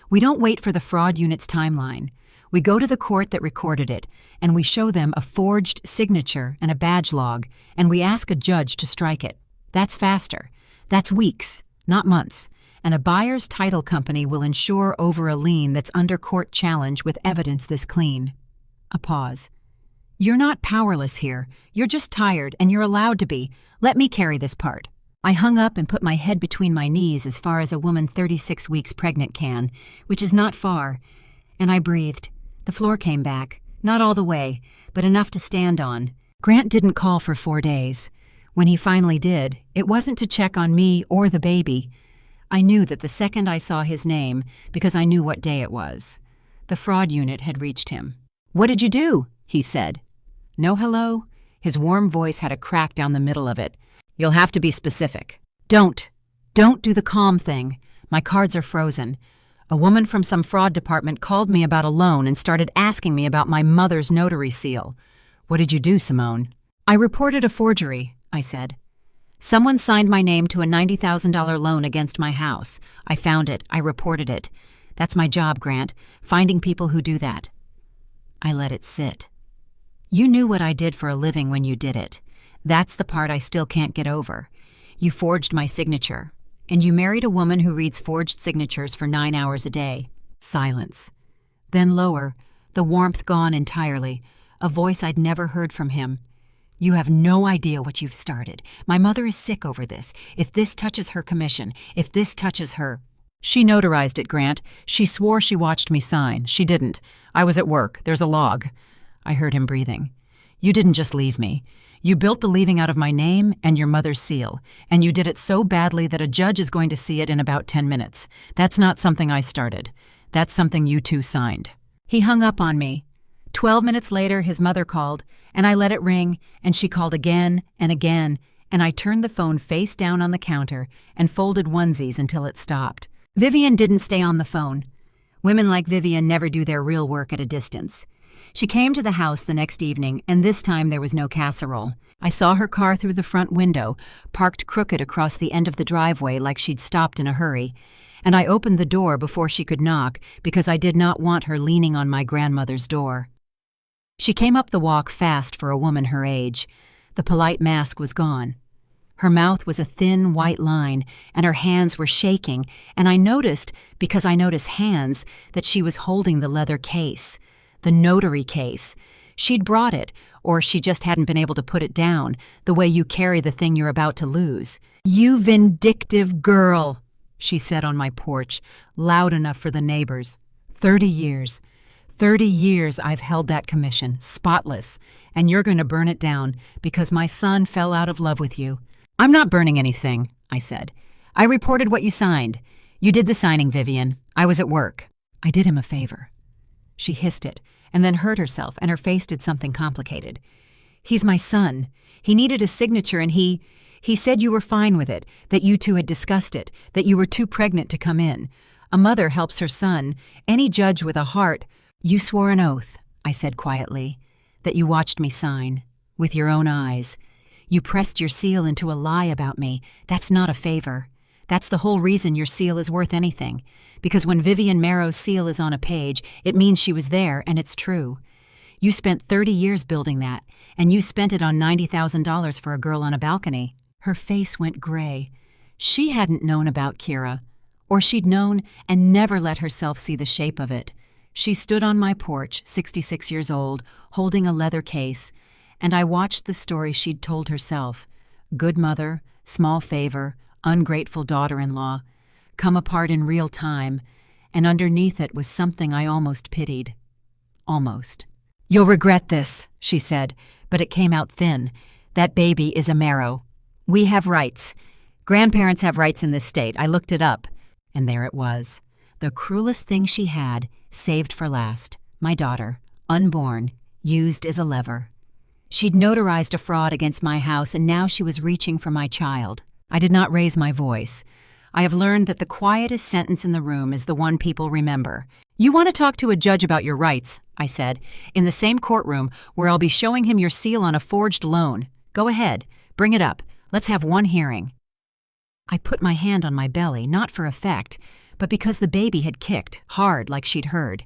We don't wait for the fraud unit's timeline. We go to the court that recorded it, and we show them a forged signature and a badge log, and we ask a judge to strike it. That's faster. That's weeks, not months. And a buyer's title company will insure over a lien that's under court challenge with evidence this clean. A pause. You're not powerless here. You're just tired, and you're allowed to be. Let me carry this part. I hung up and put my head between my knees as far as a woman 36 weeks pregnant can, which is not far, and I breathed. The floor came back, not all the way, but enough to stand on. Grant didn't call for 4 days. When he finally did, it wasn't to check on me or the baby. I knew that the second I saw his name, because I knew what day it was. The fraud unit had reached him. "What did you do?" he said. "No hello?" His warm voice had a crack down the middle of it. "You'll have to be specific." Don't do the calm thing. My cards are frozen. A woman from some fraud department called me about a loan and started asking me about my mother's notary seal. "What did you do, Simone?" "I reported a forgery," I said. "Someone signed my name to a $90,000 loan against my house. I found it. I reported it. That's my job, Grant, finding people who do that." I let it sit. "You knew what I did for a living when you did it. That's the part I still can't get over. You forged my signature, and you married a woman who reads forged signatures for 9 hours a day." Silence. Then lower, the warmth gone entirely, a voice I'd never heard from him. "You have no idea what you've started. My mother is sick over this. If this touches her commission, if this touches her—" "She notarized it, Grant. She swore she watched me sign. She didn't. I was at work. There's a log." I heard him breathing. "You didn't just leave me. You built the leaving out of my name and your mother's seal, and you did it so badly that a judge is going to see it in about 10 minutes. That's not something I started. That's something you two signed." He hung up on me. 12 minutes later, his mother called, and I let it ring, and she called again and again, and I turned the phone face down on the counter and folded onesies until it stopped. Vivian didn't stay on the phone. Women like Vivian never do their real work at a distance. She came to the house the next evening, and this time there was no casserole. I saw her car through the front window, parked crooked across the end of the driveway like she'd stopped in a hurry, and I opened the door before she could knock because I did not want her leaning on my grandmother's door. She came up the walk fast for a woman her age. The polite mask was gone. Her mouth was a thin white line, and her hands were shaking, and I noticed, because I notice hands, that she was holding the leather case. The notary case. She'd brought it, or she just hadn't been able to put it down, the way you carry the thing you're about to lose. "You vindictive girl," she said on my porch, loud enough for the neighbors. 30 years. 30 years I've held that commission, spotless, and you're going to burn it down because my son fell out of love with you. "I'm not burning anything," I said. "I reported what you signed. You did the signing, Vivian. I was at work." I did him a favor. She hissed it, and then hurt herself, and her face did something complicated. "He's my son. He needed a signature, and he said you were fine with it, that you two had discussed it, that you were too pregnant to come in. A mother helps her son. Any judge with a heart—" "You swore an oath," I said quietly, "that you watched me sign, with your own eyes. You pressed your seal into a lie about me. That's not a favor. That's the whole reason your seal is worth anything. Because when Vivian Marrow's seal is on a page, it means she was there, and it's true. You spent 30 years building that, and you spent it on $90,000 for a girl on a balcony." Her face went gray. She hadn't known about Kira, or she'd known and never let herself see the shape of it. She stood on my porch, 66 years old, holding a leather case, and I watched the story she'd told herself. Good mother, small favor, ungrateful daughter-in-law, come apart in real time, and underneath it was something I almost pitied. Almost. "You'll regret this," she said, but it came out thin. "That baby is a Marrow. We have rights. Grandparents have rights in this state. I looked it up." And there it was. The cruelest thing she had, saved for last. My daughter, unborn, used as a lever. She'd notarized a fraud against my house, and now she was reaching for my child. I did not raise my voice. I have learned that the quietest sentence in the room is the one people remember. "You want to talk to a judge about your rights," I said, "in the same courtroom where I'll be showing him your seal on a forged loan. Go ahead. Bring it up. Let's have one hearing." I put my hand on my belly, not for effect, but because the baby had kicked, hard like she'd heard.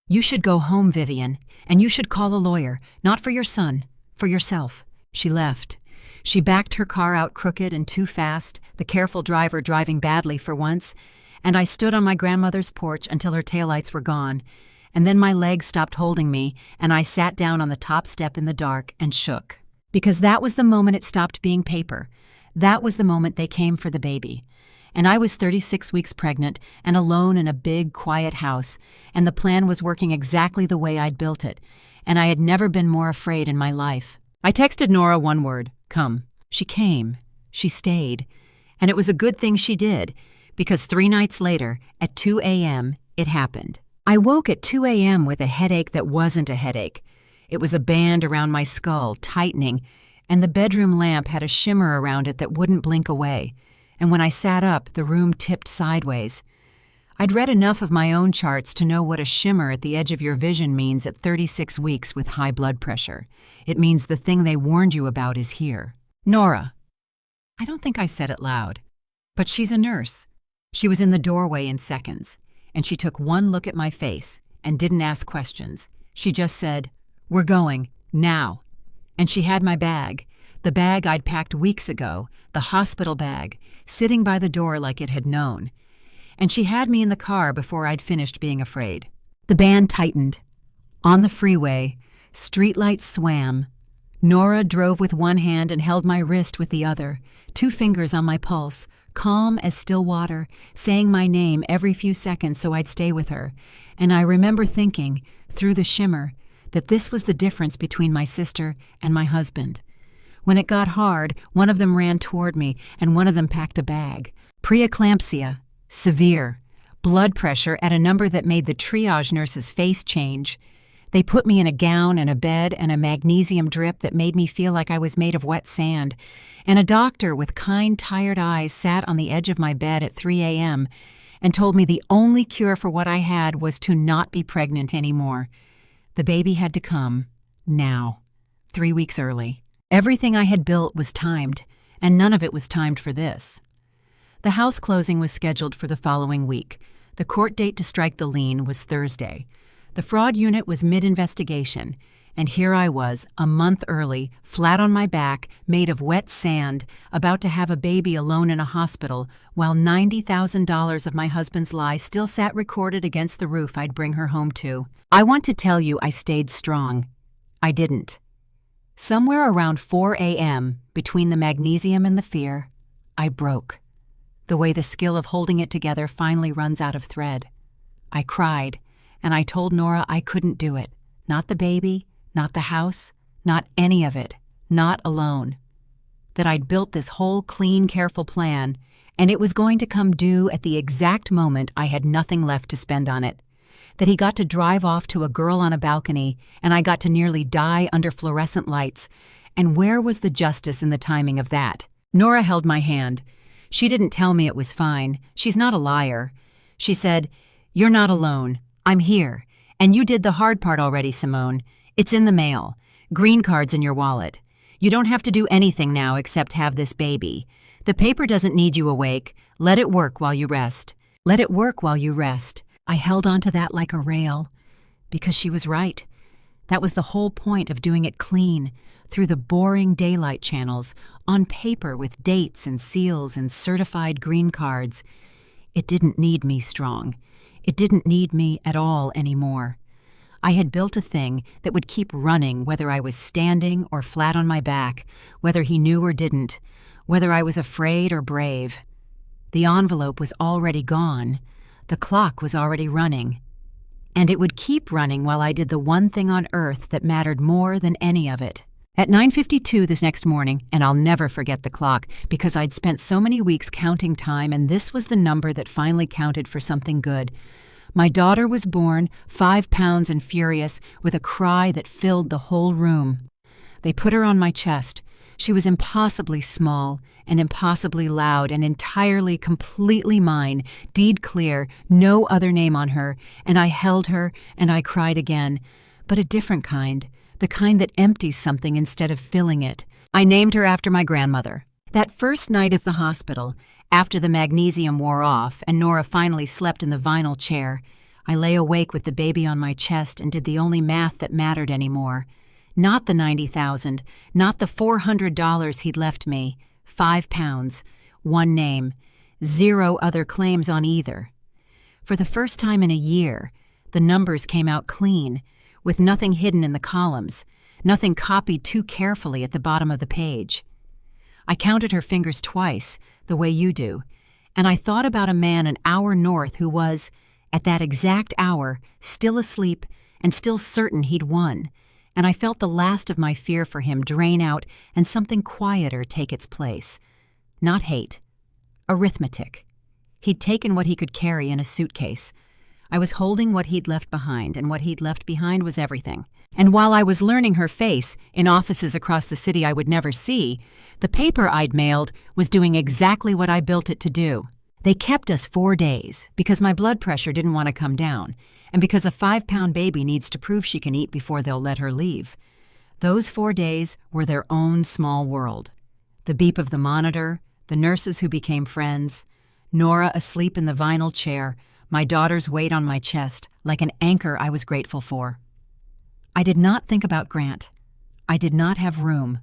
"You should go home, Vivian, and you should call a lawyer, not for your son, for yourself." She left. She backed her car out crooked and too fast, the careful driver driving badly for once, and I stood on my grandmother's porch until her taillights were gone, and then my legs stopped holding me, and I sat down on the top step in the dark and shook. Because that was the moment it stopped being paper. That was the moment they came for the baby. And I was 36 weeks pregnant and alone in a big, quiet house, and the plan was working exactly the way I'd built it, and I had never been more afraid in my life. I texted Nora one word, "Come." She came. She stayed. And it was a good thing she did, because 3 nights later, at 2 a.m., it happened. I woke at 2 a.m. with a headache that wasn't a headache. It was a band around my skull, tightening, and the bedroom lamp had a shimmer around it that wouldn't blink away. And when I sat up, the room tipped sideways. I'd read enough of my own charts to know what a shimmer at the edge of your vision means at 36 weeks with high blood pressure. It means the thing they warned you about is here. "Nora." I don't think I said it loud, but she's a nurse. She was in the doorway in seconds, and she took one look at my face and didn't ask questions. She just said, "We're going, now." And she had my bag, the bag I'd packed weeks ago, the hospital bag, sitting by the door like it had known. And she had me in the car before I'd finished being afraid. The band tightened. On the freeway, streetlights swam. Nora drove with one hand and held my wrist with the other, 2 fingers on my pulse, calm as still water, saying my name every few seconds so I'd stay with her. And I remember thinking, through the shimmer, that this was the difference between my sister and my husband. When it got hard, one of them ran toward me, and one of them packed a bag. Preeclampsia, severe, blood pressure at a number that made the triage nurse's face change. They put me in a gown and a bed and a magnesium drip that made me feel like I was made of wet sand, and a doctor with kind, tired eyes sat on the edge of my bed at 3 a.m. and told me the only cure for what I had was to not be pregnant anymore. The baby had to come, now, 3 weeks early. Everything I had built was timed, and none of it was timed for this. The house closing was scheduled for the following week. The court date to strike the lien was Thursday. The fraud unit was mid-investigation, and here I was, a month early, flat on my back, made of wet sand, about to have a baby alone in a hospital, while $90,000 of my husband's lie still sat recorded against the roof I'd bring her home to. I want to tell you I stayed strong. I didn't. Somewhere around 4 a.m., between the magnesium and the fear, I broke. The way the skill of holding it together finally runs out of thread. I cried, and I told Nora I couldn't do it. Not the baby, not the house, not any of it, not alone. That I'd built this whole clean, careful plan, and it was going to come due at the exact moment I had nothing left to spend on it. That he got to drive off to a girl on a balcony, and I got to nearly die under fluorescent lights. And where was the justice in the timing of that? Nora held my hand. She didn't tell me it was fine. She's not a liar. She said, "You're not alone. I'm here. And you did the hard part already, Simone. It's in the mail. Green card's in your wallet. You don't have to do anything now except have this baby. The paper doesn't need you awake. Let it work while you rest. Let it work while you rest." I held onto that like a rail, because she was right. That was the whole point of doing it clean, through the boring daylight channels, on paper with dates and seals and certified green cards. It didn't need me strong. It didn't need me at all anymore. I had built a thing that would keep running whether I was standing or flat on my back, whether he knew or didn't, whether I was afraid or brave. The envelope was already gone. The clock was already running. And it would keep running while I did the one thing on earth that mattered more than any of it. At 9:52 this next morning, and I'll never forget the clock because I'd spent so many weeks counting time, and this was the number that finally counted for something good. My daughter was born, 5 pounds and furious, with a cry that filled the whole room. They put her on my chest. She was impossibly small and impossibly loud and entirely, completely mine, deed clear, no other name on her, and I held her and I cried again, but a different kind, the kind that empties something instead of filling it, I named her after my grandmother. That first night at the hospital, after the magnesium wore off and Nora finally slept in the vinyl chair, I lay awake with the baby on my chest and did the only math that mattered anymore. Not the $90,000, not the $400 he'd left me. 5 pounds, one name, 0 other claims on either. For the first time in a year, the numbers came out clean, with nothing hidden in the columns, nothing copied too carefully at the bottom of the page. I counted her fingers twice, the way you do, and I thought about a man an hour north who was, at that exact hour, still asleep and still certain he'd won, and I felt the last of my fear for him drain out and something quieter take its place. Not hate. Arithmetic. He'd taken what he could carry in a suitcase. I was holding what he'd left behind, and what he'd left behind was everything. And while I was learning her face in offices across the city I would never see, the paper I'd mailed was doing exactly what I built it to do. They kept us 4 days because my blood pressure didn't want to come down, and because a 5-pound baby needs to prove she can eat before they'll let her leave. Those 4 days were their own small world. The beep of the monitor, the nurses who became friends, Nora asleep in the vinyl chair, my daughter's weight on my chest, like an anchor I was grateful for. I did not think about Grant. I did not have room.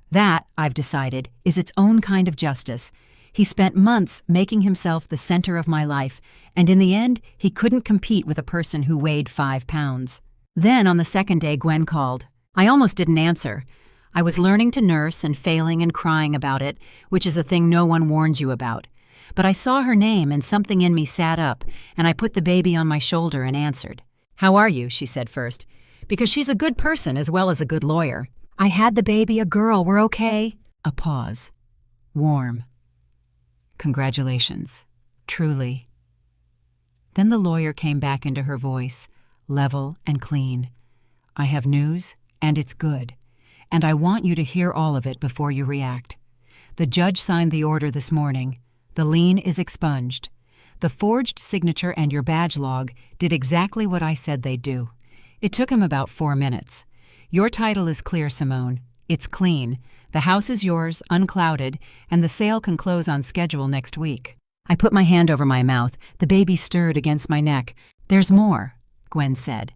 That, I've decided, is its own kind of justice. He spent months making himself the center of my life, and in the end, he couldn't compete with a person who weighed 5 pounds. Then, on the second day, Gwen called. I almost didn't answer. I was learning to nurse and failing and crying about it, which is a thing no one warns you about. But I saw her name and something in me sat up, and I put the baby on my shoulder and answered. How are you? She said first. Because she's a good person as well as a good lawyer. I had the baby, a girl, we're okay. A pause. Warm. Congratulations. Truly. Then the lawyer came back into her voice, level and clean. I have news, and it's good. And I want you to hear all of it before you react. The judge signed the order this morning. The lien is expunged. The forged signature and your badge log did exactly what I said they'd do. It took him about 4 minutes. Your title is clear, Simone. It's clean. The house is yours, unclouded, and the sale can close on schedule next week. I put my hand over my mouth. The baby stirred against my neck. There's more, Gwen said.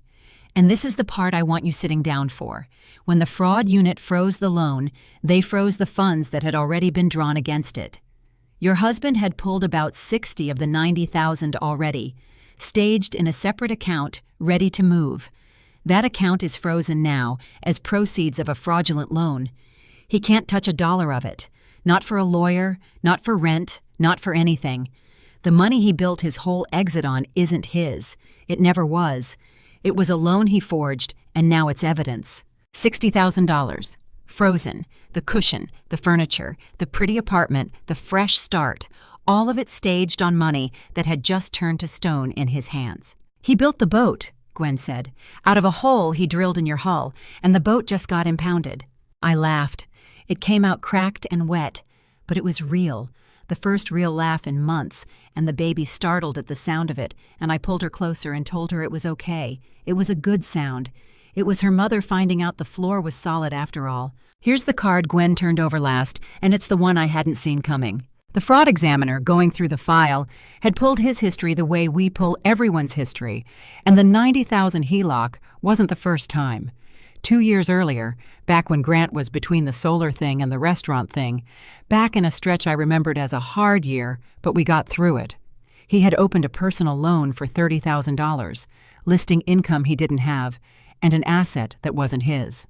And this is the part I want you sitting down for. When the fraud unit froze the loan, they froze the funds that had already been drawn against it. Your husband had pulled about 60 of the 90,000 already, staged in a separate account, ready to move. That account is frozen now as proceeds of a fraudulent loan. He can't touch a dollar of it. Not for a lawyer, not for rent, not for anything. The money he built his whole exit on isn't his. It never was. It was a loan he forged, and now it's evidence. $60,000. Frozen. The cushion, the furniture, the pretty apartment, the fresh start. All of it staged on money that had just turned to stone in his hands. He built the boat, Gwen said. Out of a hole he drilled in your hull, and the boat just got impounded. I laughed. It came out cracked and wet, but it was real. The first real laugh in months, and the baby startled at the sound of it, and I pulled her closer and told her it was okay. It was a good sound. It was her mother finding out the floor was solid after all. Here's the card Gwen turned over last, and it's the one I hadn't seen coming. The fraud examiner, going through the file, had pulled his history the way we pull everyone's history, and the 90,000 HELOC wasn't the first time. 2 years earlier, back when Grant was between the solar thing and the restaurant thing, back in a stretch I remembered as a hard year, but we got through it. He had opened a personal loan for $30,000, listing income he didn't have, and an asset that wasn't his.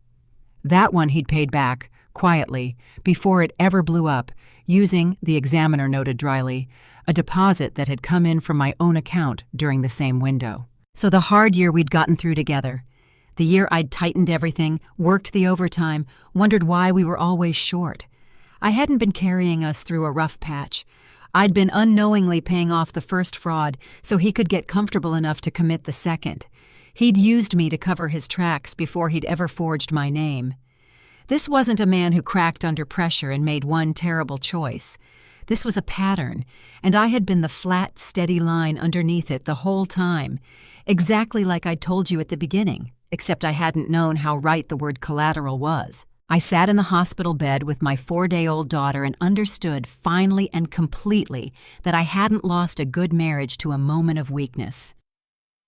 That one he'd paid back, quietly, before it ever blew up, using, the examiner noted dryly, a deposit that had come in from my own account during the same window. So the hard year we'd gotten through together, the year I'd tightened everything, worked the overtime, wondered why we were always short. I hadn't been carrying us through a rough patch. I'd been unknowingly paying off the first fraud so he could get comfortable enough to commit the second. He'd used me to cover his tracks before he'd ever forged my name. This wasn't a man who cracked under pressure and made one terrible choice. This was a pattern, and I had been the flat, steady line underneath it the whole time, exactly like I'd told you at the beginning, except I hadn't known how right the word collateral was. I sat in the hospital bed with my 4-day-old daughter and understood finally and completely that I hadn't lost a good marriage to a moment of weakness.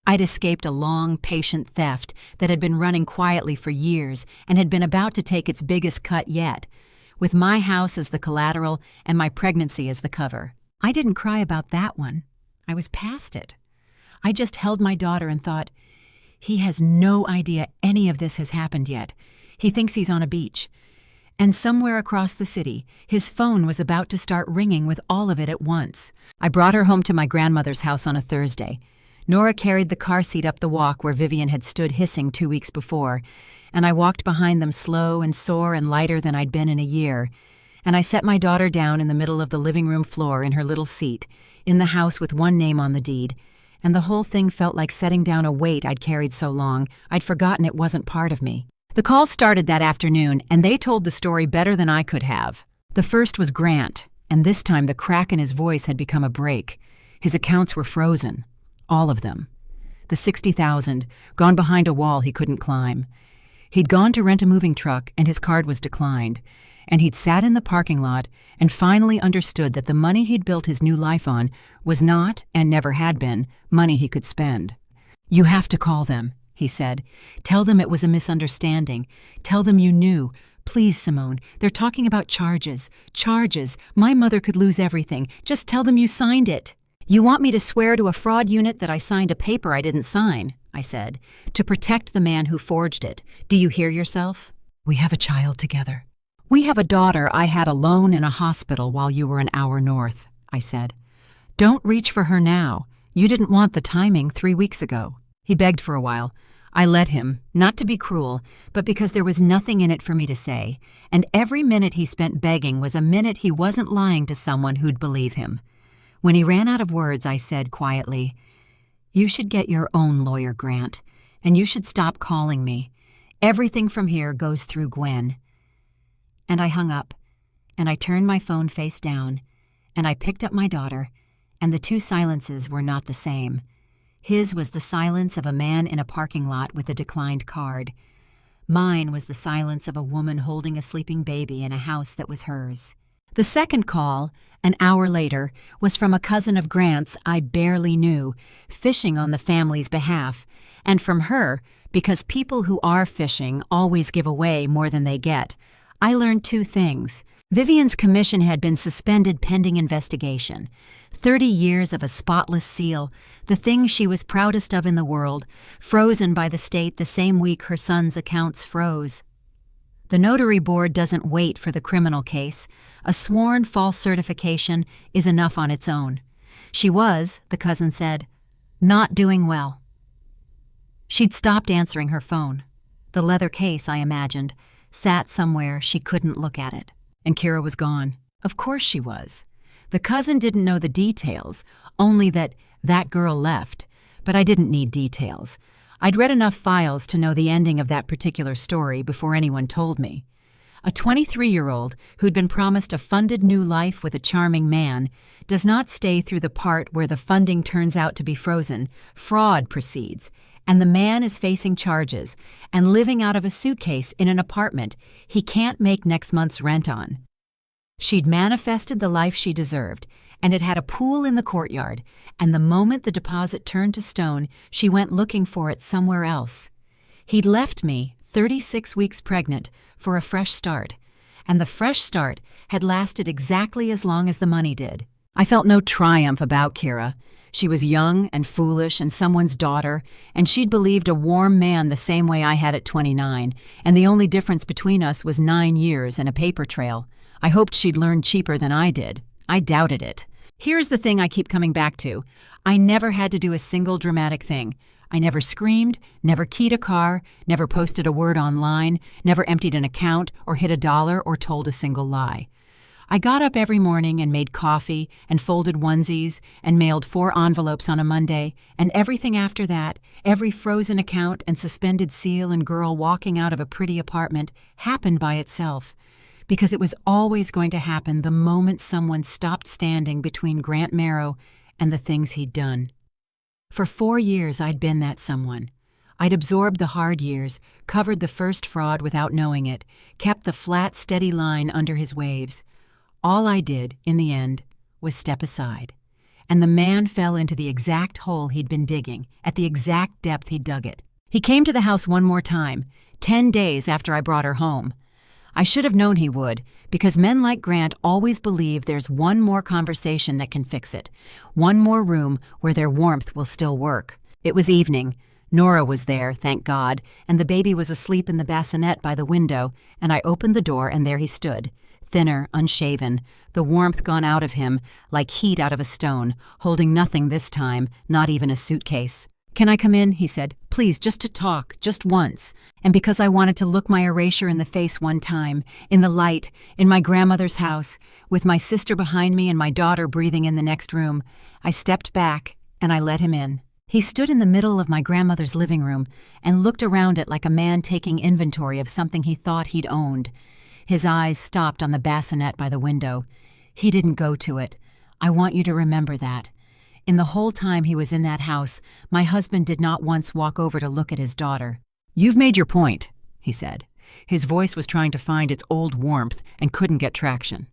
I'd escaped a long, patient theft that had been running quietly for years and had been about to take its biggest cut yet, with my house as the collateral and my pregnancy as the cover. I didn't cry about that one. I was past it. I just held my daughter and thought, he has no idea any of this has happened yet. He thinks he's on a beach. And somewhere across the city, his phone was about to start ringing with all of it at once. I brought her home to my grandmother's house on a Thursday. Nora carried the car seat up the walk where Vivian had stood hissing 2 weeks before, and I walked behind them slow and sore and lighter than I'd been in a year. And I set my daughter down in the middle of the living room floor in her little seat, in the house with one name on the deed, and the whole thing felt like setting down a weight I'd carried so long I'd forgotten it wasn't part of me. The calls started that afternoon, and they told the story better than I could have. The first was Grant, and this time the crack in his voice had become a break. His accounts were frozen. All of them. The $60,000, gone behind a wall he couldn't climb. He'd gone to rent a moving truck, and his card was declined. And he'd sat in the parking lot and finally understood that the money he'd built his new life on was not, and never had been, money he could spend. "You have to call them," he said. "Tell them it was a misunderstanding. Tell them you knew. Please, Simone, they're talking about charges. Charges. My mother could lose everything. Just tell them you signed it." "You want me to swear to a fraud unit that I signed a paper I didn't sign," I said, "to protect the man who forged it. Do you hear yourself? We have a child together. We have a daughter I had alone in a hospital while you were an hour north," I said. "Don't reach for her now. You didn't want the timing 3 weeks ago." He begged for a while. I let him, not to be cruel, but because there was nothing in it for me to say, and every minute he spent begging was a minute he wasn't lying to someone who'd believe him. When he ran out of words, I said quietly, "You should get your own lawyer, Grant, and you should stop calling me. Everything from here goes through Gwen." And I hung up, and I turned my phone face down, and I picked up my daughter, and the two silences were not the same. His was the silence of a man in a parking lot with a declined card. Mine was the silence of a woman holding a sleeping baby in a house that was hers. The second call, an hour later, was from a cousin of Grant's I barely knew, fishing on the family's behalf, and from her, because people who are fishing always give away more than they get, I learned 2 things. Vivian's commission had been suspended pending investigation. 30 years of a spotless seal, the thing she was proudest of in the world, frozen by the state the same week her son's accounts froze. The notary board doesn't wait for the criminal case. A sworn false certification is enough on its own. She was, the cousin said, not doing well. She'd stopped answering her phone. The leather case, I imagined, sat somewhere she couldn't look at it. And Kira was gone. Of course she was. The cousin didn't know the details, only that girl left. But I didn't need details. I'd read enough files to know the ending of that particular story before anyone told me. A 23-year-old who'd been promised a funded new life with a charming man does not stay through the part where the funding turns out to be frozen. Fraud proceeds, and the man is facing charges and living out of a suitcase in an apartment he can't make next month's rent on. She'd manifested the life she deserved, and it had a pool in the courtyard, and the moment the deposit turned to stone, she went looking for it somewhere else. He'd left me, 36 weeks pregnant, for a fresh start, and the fresh start had lasted exactly as long as the money did. I felt no triumph about Kira. She was young and foolish and someone's daughter, and she'd believed a warm man the same way I had at 29, and the only difference between us was 9 years and a paper trail. I hoped she'd learn cheaper than I did. I doubted it. Here's the thing I keep coming back to. I never had to do a single dramatic thing. I never screamed, never keyed a car, never posted a word online, never emptied an account or hid $1 or told a single lie. I got up every morning and made coffee and folded onesies and mailed 4 envelopes on a Monday, and everything after that, every frozen account and suspended seal and girl walking out of a pretty apartment, happened by itself. Because it was always going to happen the moment someone stopped standing between Grant Marrow and the things he'd done. For 4 years I'd been that someone. I'd absorbed the hard years, covered the first fraud without knowing it, kept the flat, steady line under his waves. All I did, in the end, was step aside. And the man fell into the exact hole he'd been digging, at the exact depth he'd dug it. He came to the house one more time, 10 days after I brought her home. I should have known he would, because men like Grant always believe there's one more conversation that can fix it, one more room where their warmth will still work. It was evening. Nora was there, thank God, and the baby was asleep in the bassinet by the window, and I opened the door and there he stood, thinner, unshaven, the warmth gone out of him, like heat out of a stone, holding nothing this time, not even a suitcase. "Can I come in?" he said. "Please, just to talk, just once." And because I wanted to look my erasure in the face one time, in the light, in my grandmother's house, with my sister behind me and my daughter breathing in the next room, I stepped back and I let him in. He stood in the middle of my grandmother's living room and looked around it like a man taking inventory of something he thought he'd owned. His eyes stopped on the bassinet by the window. He didn't go to it. I want you to remember that. In the whole time he was in that house, my husband did not once walk over to look at his daughter. "You've made your point," he said. His voice was trying to find its old warmth and couldn't get traction.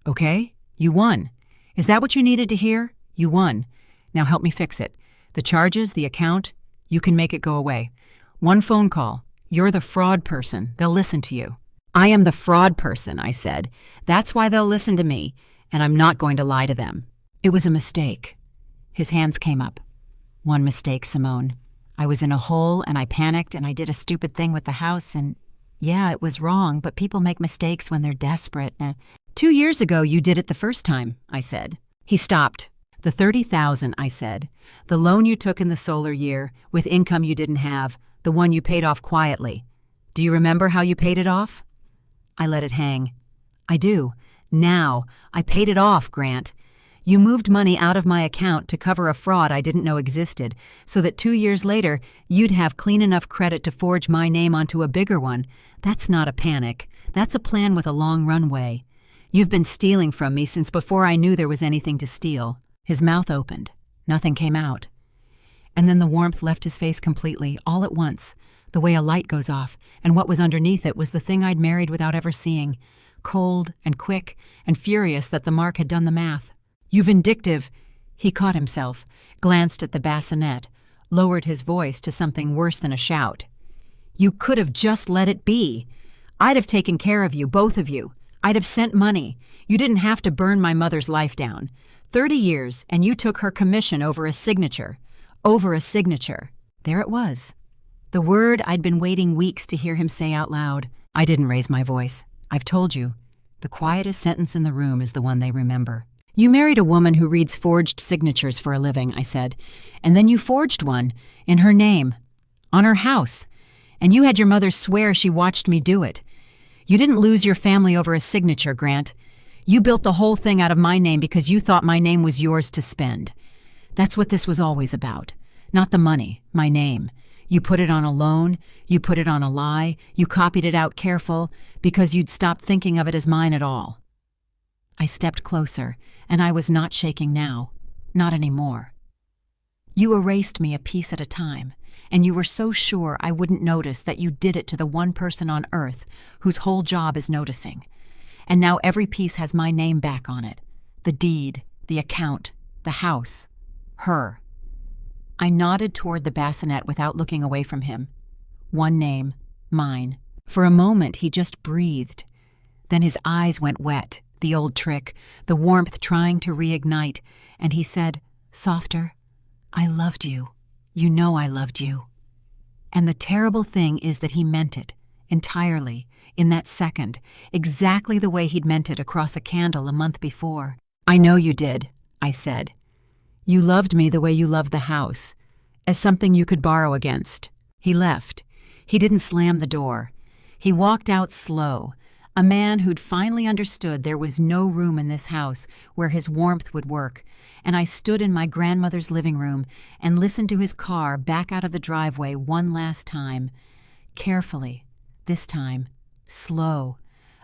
"Okay, you won. Is that what you needed to hear? You won. Now help me fix it. The charges, the account, you can make it go away. One phone call. You're the fraud person. They'll listen to you." "I am the fraud person," I said. "That's why they'll listen to me, and I'm not going to lie to them." "It was a mistake." His hands came up. "One mistake, Simone. I was in a hole and I panicked and I did a stupid thing with the house and yeah, it was wrong, but people make mistakes when they're desperate. 2 years ago you did it the first time," I said. He stopped. "The $30,000, I said. The loan you took in the solar year, with income you didn't have, the one you paid off quietly. Do you remember how you paid it off?" I let it hang. "I do. Now. I paid it off, Grant. You moved money out of my account to cover a fraud I didn't know existed, so that 2 years later you'd have clean enough credit to forge my name onto a bigger one. That's not a panic. That's a plan with a long runway. You've been stealing from me since before I knew there was anything to steal." His mouth opened. Nothing came out. And then the warmth left his face completely, all at once, the way a light goes off, and what was underneath it was the thing I'd married without ever seeing, cold and quick and furious that the mark had done the math. "You vindictive!" He caught himself, glanced at the bassinet, lowered his voice to something worse than a shout. "You could have just let it be. I'd have taken care of you, both of you. I'd have sent money. You didn't have to burn my mother's life down. 30 years, and you took her commission over a signature. Over a signature." There it was. The word I'd been waiting weeks to hear him say out loud. I didn't raise my voice. "I've told you. The quietest sentence in the room is the one they remember. You married a woman who reads forged signatures for a living," I said. "And then you forged one, in her name, on her house. And you had your mother swear she watched me do it. You didn't lose your family over a signature, Grant. You built the whole thing out of my name because you thought my name was yours to spend. That's what this was always about. Not the money, my name. You put it on a loan, you put it on a lie, you copied it out careful because you'd stopped thinking of it as mine at all." I stepped closer, and I was not shaking now. Not anymore. "You erased me a piece at a time, and you were so sure I wouldn't notice that you did it to the one person on earth whose whole job is noticing. And now every piece has my name back on it. The deed, the account, the house, her." I nodded toward the bassinet without looking away from him. One name, mine. For a moment he just breathed. Then his eyes went wet, the old trick, the warmth trying to reignite, and he said, softer, "I loved you. You know I loved you." And the terrible thing is that he meant it, entirely, in that second, exactly the way he'd meant it across a candle a month before. "I know you did," I said. "You loved me the way you loved the house, as something you could borrow against." He left. He didn't slam the door. He walked out slow, a man who'd finally understood there was no room in this house where his warmth would work, and I stood in my grandmother's living room and listened to his car back out of the driveway one last time, carefully, this time, slow,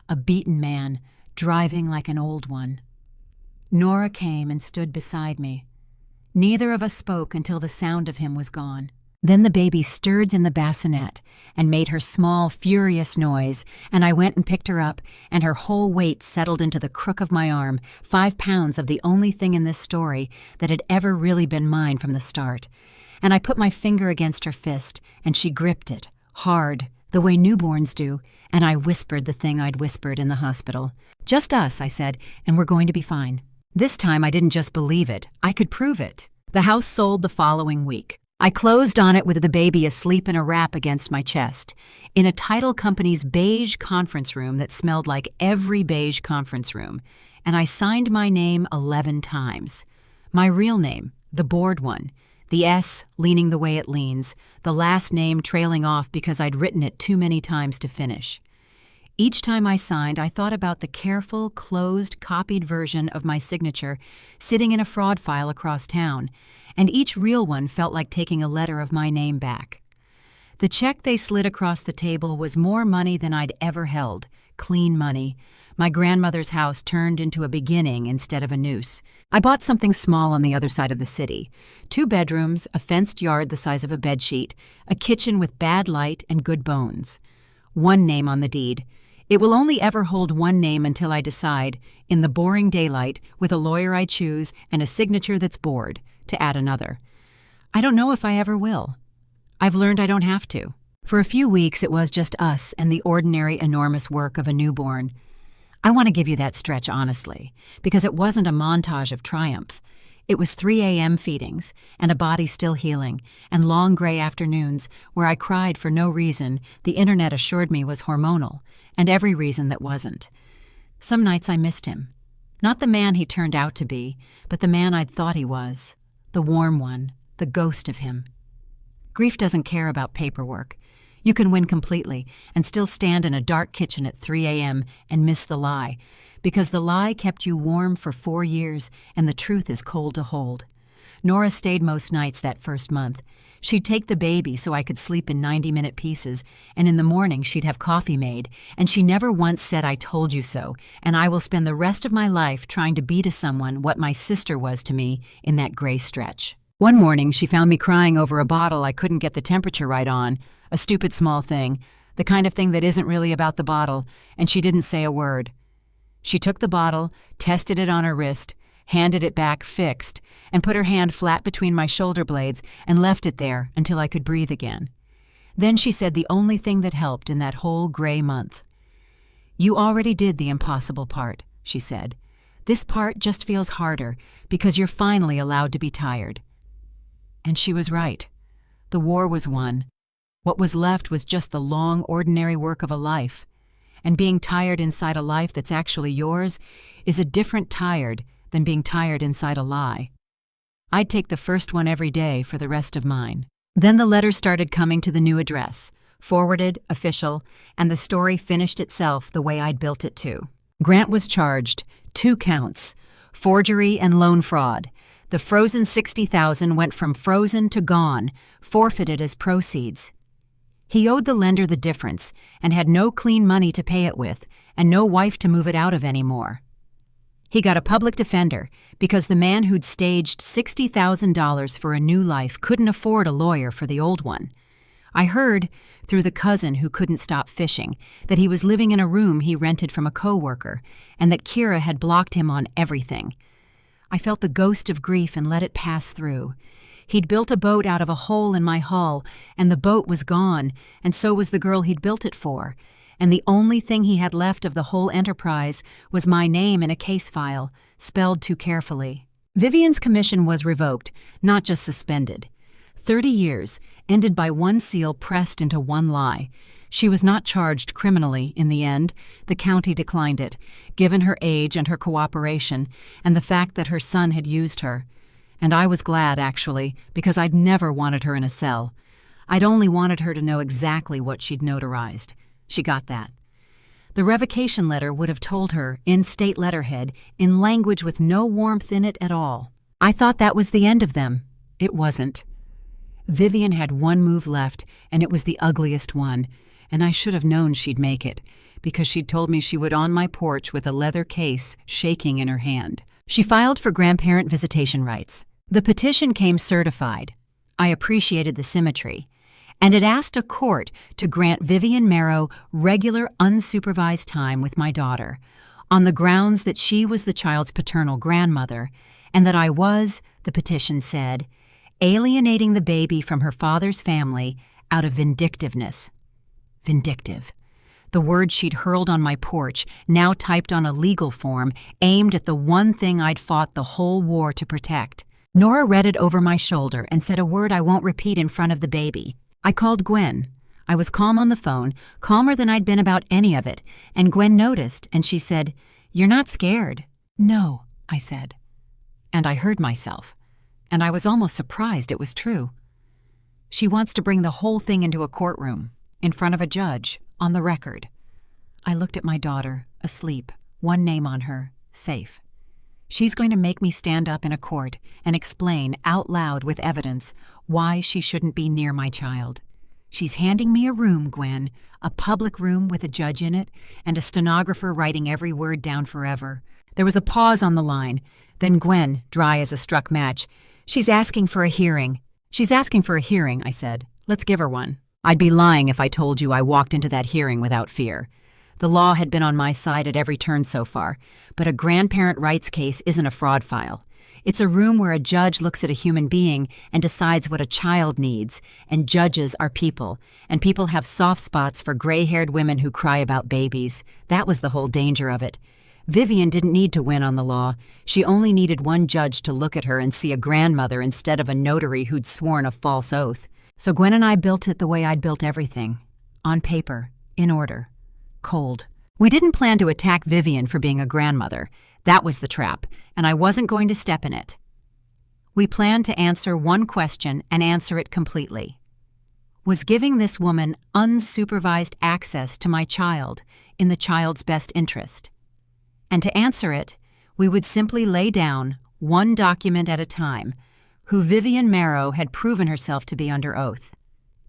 a beaten man, driving like an old one. Nora came and stood beside me. Neither of us spoke until the sound of him was gone. Then the baby stirred in the bassinet and made her small, furious noise, and I went and picked her up, and her whole weight settled into the crook of my arm, 5 pounds of the only thing in this story that had ever really been mine from the start. And I put my finger against her fist, and she gripped it, hard, the way newborns do, and I whispered the thing I'd whispered in the hospital. "Just us," I said, "and we're going to be fine." This time I didn't just believe it, I could prove it. The house sold the following week. I closed on it with the baby asleep in a wrap against my chest, in a title company's beige conference room that smelled like every beige conference room, and I signed my name 11 times. My real name, the bored one, the S leaning the way it leans, the last name trailing off because I'd written it too many times to finish. Each time I signed, I thought about the careful, closed, copied version of my signature sitting in a fraud file across town, and each real one felt like taking a letter of my name back. The check they slid across the table was more money than I'd ever held, clean money. My grandmother's house turned into a beginning instead of a noose. I bought something small on the other side of the city. 2 bedrooms, a fenced yard the size of a bedsheet, a kitchen with bad light and good bones. 1 name on the deed. It will only ever hold 1 name until I decide, in the boring daylight, with a lawyer I choose and a signature that's bored, to add another. I don't know if I ever will. I've learned I don't have to. For a few weeks it was just us and the ordinary enormous work of a newborn. I want to give you that stretch honestly, because it wasn't a montage of triumph. It was 3 a.m. feedings, and a body still healing, and long gray afternoons where I cried for no reason the internet assured me was hormonal, and every reason that wasn't. Some nights I missed him. Not the man he turned out to be, but the man I'd thought he was. The warm one, the ghost of him. Grief doesn't care about paperwork. You can win completely and still stand in a dark kitchen at 3 a.m. and miss the lie, because the lie kept you warm for 4 years and the truth is cold to hold. Nora stayed most nights that first month. She'd take the baby so I could sleep in 90-minute pieces, and in the morning she'd have coffee made, and she never once said "I told you so," and I will spend the rest of my life trying to be to someone what my sister was to me in that gray stretch. One morning she found me crying over a bottle I couldn't get the temperature right on, a stupid small thing, the kind of thing that isn't really about the bottle, and she didn't say a word. She took the bottle, tested it on her wrist, handed it back fixed, and put her hand flat between my shoulder blades and left it there until I could breathe again. Then she said the only thing that helped in that whole gray month. "You already did the impossible part," she said. "This part just feels harder because you're finally allowed to be tired." And she was right. The war was won. What was left was just the long, ordinary work of a life. And being tired inside a life that's actually yours is a different tired than being tired inside a lie. I'd take the first one every day for the rest of mine. Then the letters started coming to the new address, forwarded, official, and the story finished itself the way I'd built it to. Grant was charged, 2 counts, forgery and loan fraud. The frozen $60,000 went from frozen to gone, forfeited as proceeds. He owed the lender the difference and had no clean money to pay it with and no wife to move it out of anymore. He got a public defender because the man who'd staged $60,000 for a new life couldn't afford a lawyer for the old one. I heard, through the cousin who couldn't stop fishing, that he was living in a room he rented from a coworker and that Kira had blocked him on everything. I felt the ghost of grief and let it pass through. He'd built a boat out of a hole in my hull, and the boat was gone, and so was the girl he'd built it for. And the only thing he had left of the whole enterprise was my name in a case file, spelled too carefully. Vivian's commission was revoked, not just suspended. 30 years, ended by 1 seal pressed into 1 lie. She was not charged criminally in the end. The county declined it, given her age and her cooperation, and the fact that her son had used her. And I was glad, actually, because I'd never wanted her in a cell. I'd only wanted her to know exactly what she'd notarized. She got that. The revocation letter would have told her, in state letterhead, in language with no warmth in it at all. I thought that was the end of them. It wasn't. Vivian had 1 move left, and it was the ugliest one, and I should have known she'd make it, because she'd told me she would on my porch with a leather case shaking in her hand. She filed for grandparent visitation rights. The petition came certified. I appreciated the symmetry. And it asked a court to grant Vivian Marrow regular unsupervised time with my daughter, on the grounds that she was the child's paternal grandmother, and that I was, the petition said, alienating the baby from her father's family out of vindictiveness. Vindictive. The word she'd hurled on my porch, now typed on a legal form, aimed at the one thing I'd fought the whole war to protect. Nora read it over my shoulder and said a word I won't repeat in front of the baby. I called Gwen. I was calm on the phone, calmer than I'd been about any of it, and Gwen noticed, and she said, "You're not scared." "No," I said. And I heard myself, and I was almost surprised it was true. "She wants to bring the whole thing into a courtroom, in front of a judge, on the record." I looked at my daughter, asleep, one name on her, safe. "She's going to make me stand up in a court and explain out loud with evidence why she shouldn't be near my child. She's handing me a room, Gwen, a public room with a judge in it and a stenographer writing every word down forever." There was a pause on the line. Then Gwen, dry as a struck match, "She's asking for a hearing." "She's asking for a hearing," I said. "Let's give her one." I'd be lying if I told you I walked into that hearing without fear. The law had been on my side at every turn so far, but a grandparent rights case isn't a fraud file. It's a room where a judge looks at a human being and decides what a child needs, and judges are people, and people have soft spots for gray-haired women who cry about babies. That was the whole danger of it. Vivian didn't need to win on the law. She only needed one judge to look at her and see a grandmother instead of a notary who'd sworn a false oath. So Gwen and I built it the way I'd built everything. On paper, in order. Cold. We didn't plan to attack Vivian for being a grandmother. That was the trap, and I wasn't going to step in it. We planned to answer one question and answer it completely. Was giving this woman unsupervised access to my child in the child's best interest? And to answer it, we would simply lay down, one document at a time, who Vivian Marrow had proven herself to be under oath.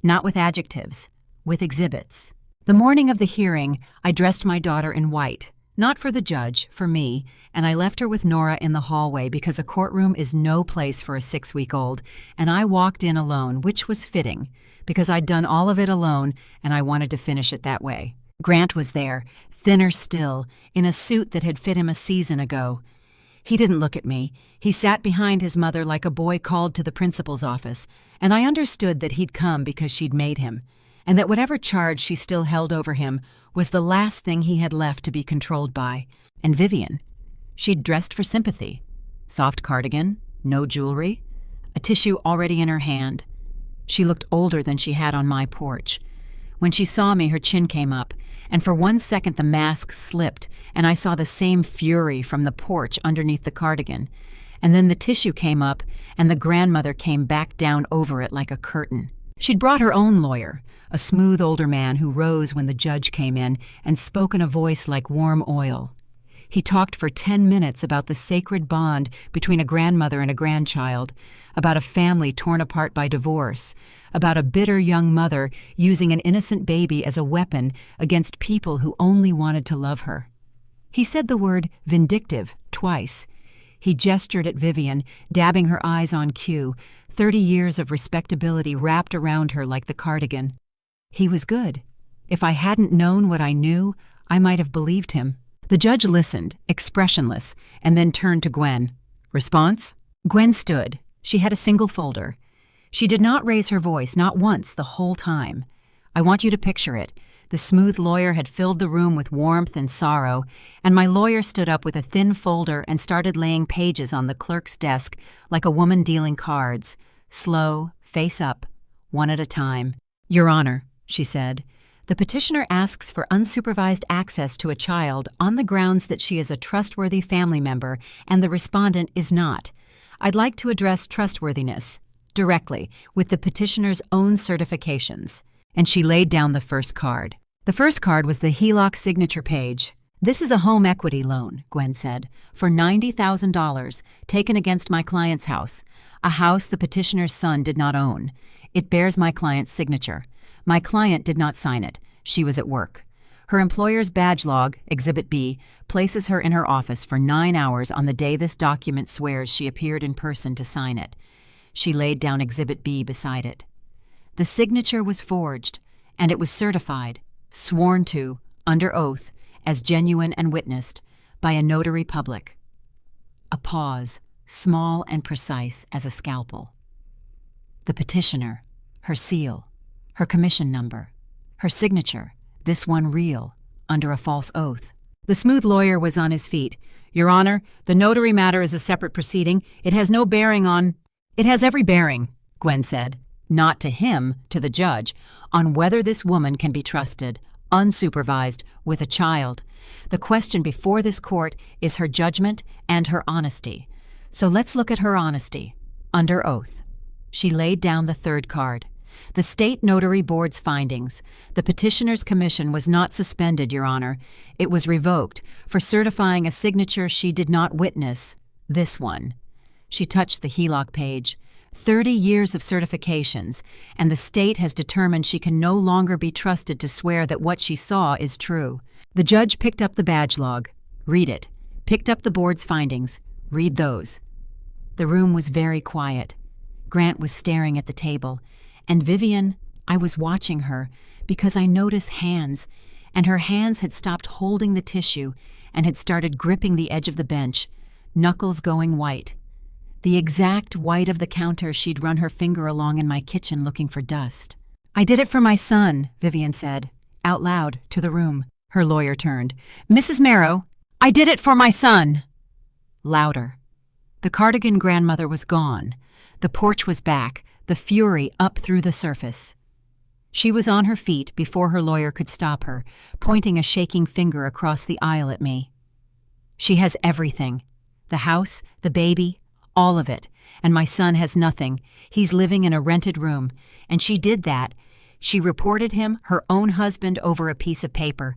Not with adjectives, with exhibits. The morning of the hearing, I dressed my daughter in white, not for the judge, for me, and I left her with Nora in the hallway because a courtroom is no place for a 6-week-old, and I walked in alone, which was fitting, because I'd done all of it alone and I wanted to finish it that way. Grant was there, thinner still, in a suit that had fit him a season ago. He didn't look at me. He sat behind his mother like a boy called to the principal's office, and I understood that he'd come because she'd made him, and that whatever charge she still held over him was the last thing he had left to be controlled by. And Vivian, she'd dressed for sympathy. Soft cardigan, no jewelry, a tissue already in her hand. She looked older than she had on my porch. When she saw me, her chin came up, and for 1 second the mask slipped, and I saw the same fury from the porch underneath the cardigan. And then the tissue came up, and the grandmother came back down over it like a curtain. She'd brought her own lawyer, a smooth older man who rose when the judge came in and spoke in a voice like warm oil. He talked for 10 minutes about the sacred bond between a grandmother and a grandchild, about a family torn apart by divorce, about a bitter young mother using an innocent baby as a weapon against people who only wanted to love her. He said the word vindictive twice. He gestured at Vivian, dabbing her eyes on cue, 30 years of respectability wrapped around her like the cardigan. He was good. If I hadn't known what I knew, I might have believed him. The judge listened, expressionless, and then turned to Gwen. "Response?" Gwen stood. She had a single folder. She did not raise her voice, not once, the whole time. I want you to picture it. The smooth lawyer had filled the room with warmth and sorrow, and my lawyer stood up with a thin folder and started laying pages on the clerk's desk like a woman dealing cards, slow, face up, one at a time. "Your Honor," she said, "the petitioner asks for unsupervised access to a child on the grounds that she is a trustworthy family member and the respondent is not. I'd like to address trustworthiness directly with the petitioner's own certifications." And she laid down the first card. The first card was the HELOC signature page. "This is a home equity loan," Gwen said, "for $90,000 taken against my client's house, a house the petitioner's son did not own. It bears my client's signature. My client did not sign it. She was at work. Her employer's badge log, Exhibit B, places her in her office for 9 hours on the day this document swears she appeared in person to sign it. She laid down Exhibit B beside it. The signature was forged, and it was certified, sworn to, under oath, as genuine and witnessed, by a notary public. A pause, small and precise as a scalpel. The petitioner, her seal, her commission number, her signature, this one real, under a false oath. The smooth lawyer was on his feet. "Your Honor, the notary matter is a separate proceeding. It has no bearing on—" "It has every bearing," Gwen said. Not to him, to the judge, on whether this woman can be trusted, unsupervised, with a child. The question before this court is her judgment and her honesty. So let's look at her honesty, under oath. She laid down the third card. The State Notary Board's findings. The petitioner's commission was not suspended, Your Honor. It was revoked for certifying a signature she did not witness, this one. She touched the HELOC page. 30 years of certifications, and the state has determined she can no longer be trusted to swear that what she saw is true. The judge picked up the badge log. Read it. Picked up the board's findings. Read those. The room was very quiet. Grant was staring at the table, and Vivian, I was watching her because I noticed hands, and her hands had stopped holding the tissue and had started gripping the edge of the bench, knuckles going white. The exact white of the counter she'd run her finger along in my kitchen looking for dust. "I did it for my son," Vivian said, out loud, to the room. Her lawyer turned. "Mrs. Marrow, I did it for my son!" Louder. The cardigan grandmother was gone. The porch was back, the fury up through the surface. She was on her feet before her lawyer could stop her, pointing a shaking finger across the aisle at me. "She has everything. The house, the baby, all of it, and my son has nothing. He's living in a rented room, and she did that. She reported him, her own husband, over a piece of paper.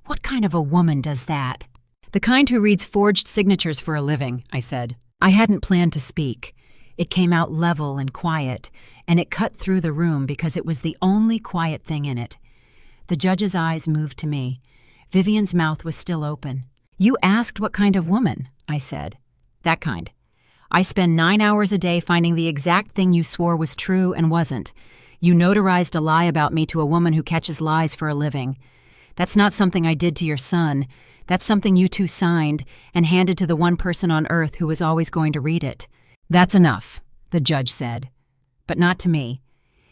What kind of a woman does that?" "The kind who reads forged signatures for a living," I said. I hadn't planned to speak. It came out level and quiet, and it cut through the room because it was the only quiet thing in it. The judge's eyes moved to me. Vivian's mouth was still open. "You asked what kind of woman," I said. "That kind. I spend 9 hours a day finding the exact thing you swore was true and wasn't. You notarized a lie about me to a woman who catches lies for a living. That's not something I did to your son. That's something you two signed and handed to the one person on earth who was always going to read it." "That's enough," the judge said. But not to me.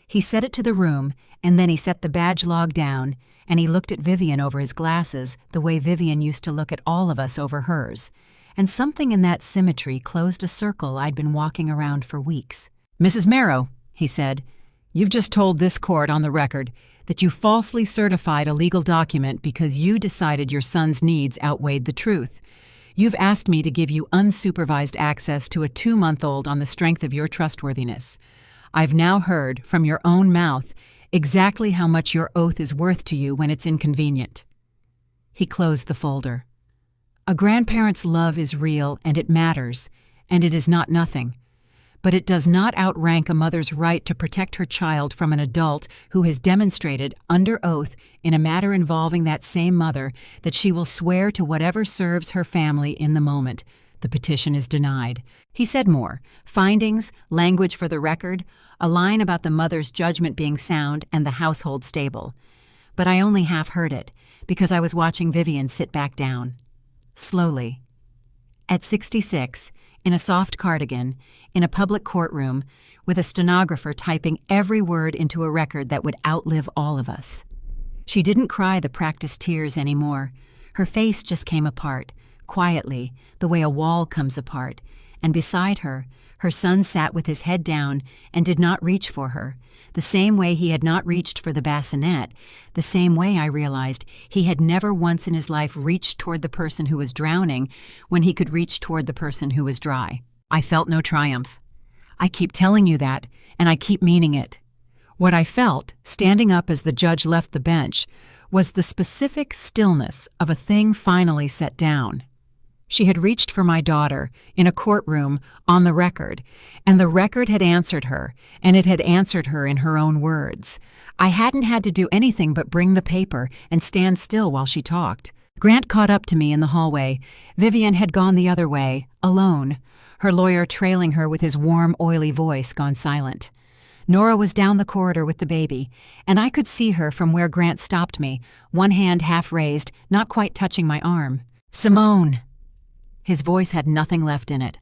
He said it to the room, and then he set the badge log down, and he looked at Vivian over his glasses the way Vivian used to look at all of us over hers. And something in that symmetry closed a circle I'd been walking around for weeks. "Mrs. Marrow," he said, "you've just told this court on the record that you falsely certified a legal document because you decided your son's needs outweighed the truth. You've asked me to give you unsupervised access to a 2-month-old on the strength of your trustworthiness. I've now heard, from your own mouth, exactly how much your oath is worth to you when it's inconvenient." He closed the folder. "A grandparent's love is real, and it matters, and it is not nothing. But it does not outrank a mother's right to protect her child from an adult who has demonstrated, under oath, in a matter involving that same mother, that she will swear to whatever serves her family in the moment. The petition is denied." He said more. Findings, language for the record, a line about the mother's judgment being sound and the household stable. But I only half heard it, because I was watching Vivian sit back down. Slowly. At 66, in a soft cardigan, in a public courtroom, with a stenographer typing every word into a record that would outlive all of us. She didn't cry the practiced tears anymore. Her face just came apart, quietly, the way a wall comes apart, and beside her, her son sat with his head down and did not reach for her, the same way he had not reached for the bassinet, the same way I realized he had never once in his life reached toward the person who was drowning when he could reach toward the person who was dry. I felt no triumph. I keep telling you that, and I keep meaning it. What I felt, standing up as the judge left the bench, was the specific stillness of a thing finally set down. She had reached for my daughter, in a courtroom, on the record, and the record had answered her, and it had answered her in her own words. I hadn't had to do anything but bring the paper and stand still while she talked. Grant caught up to me in the hallway. Vivian had gone the other way, alone. her lawyer trailing her with his warm, oily voice gone silent. Nora was down the corridor with the baby, and I could see her from where Grant stopped me, one hand half raised, not quite touching my arm. "Simone!" His voice had nothing left in it.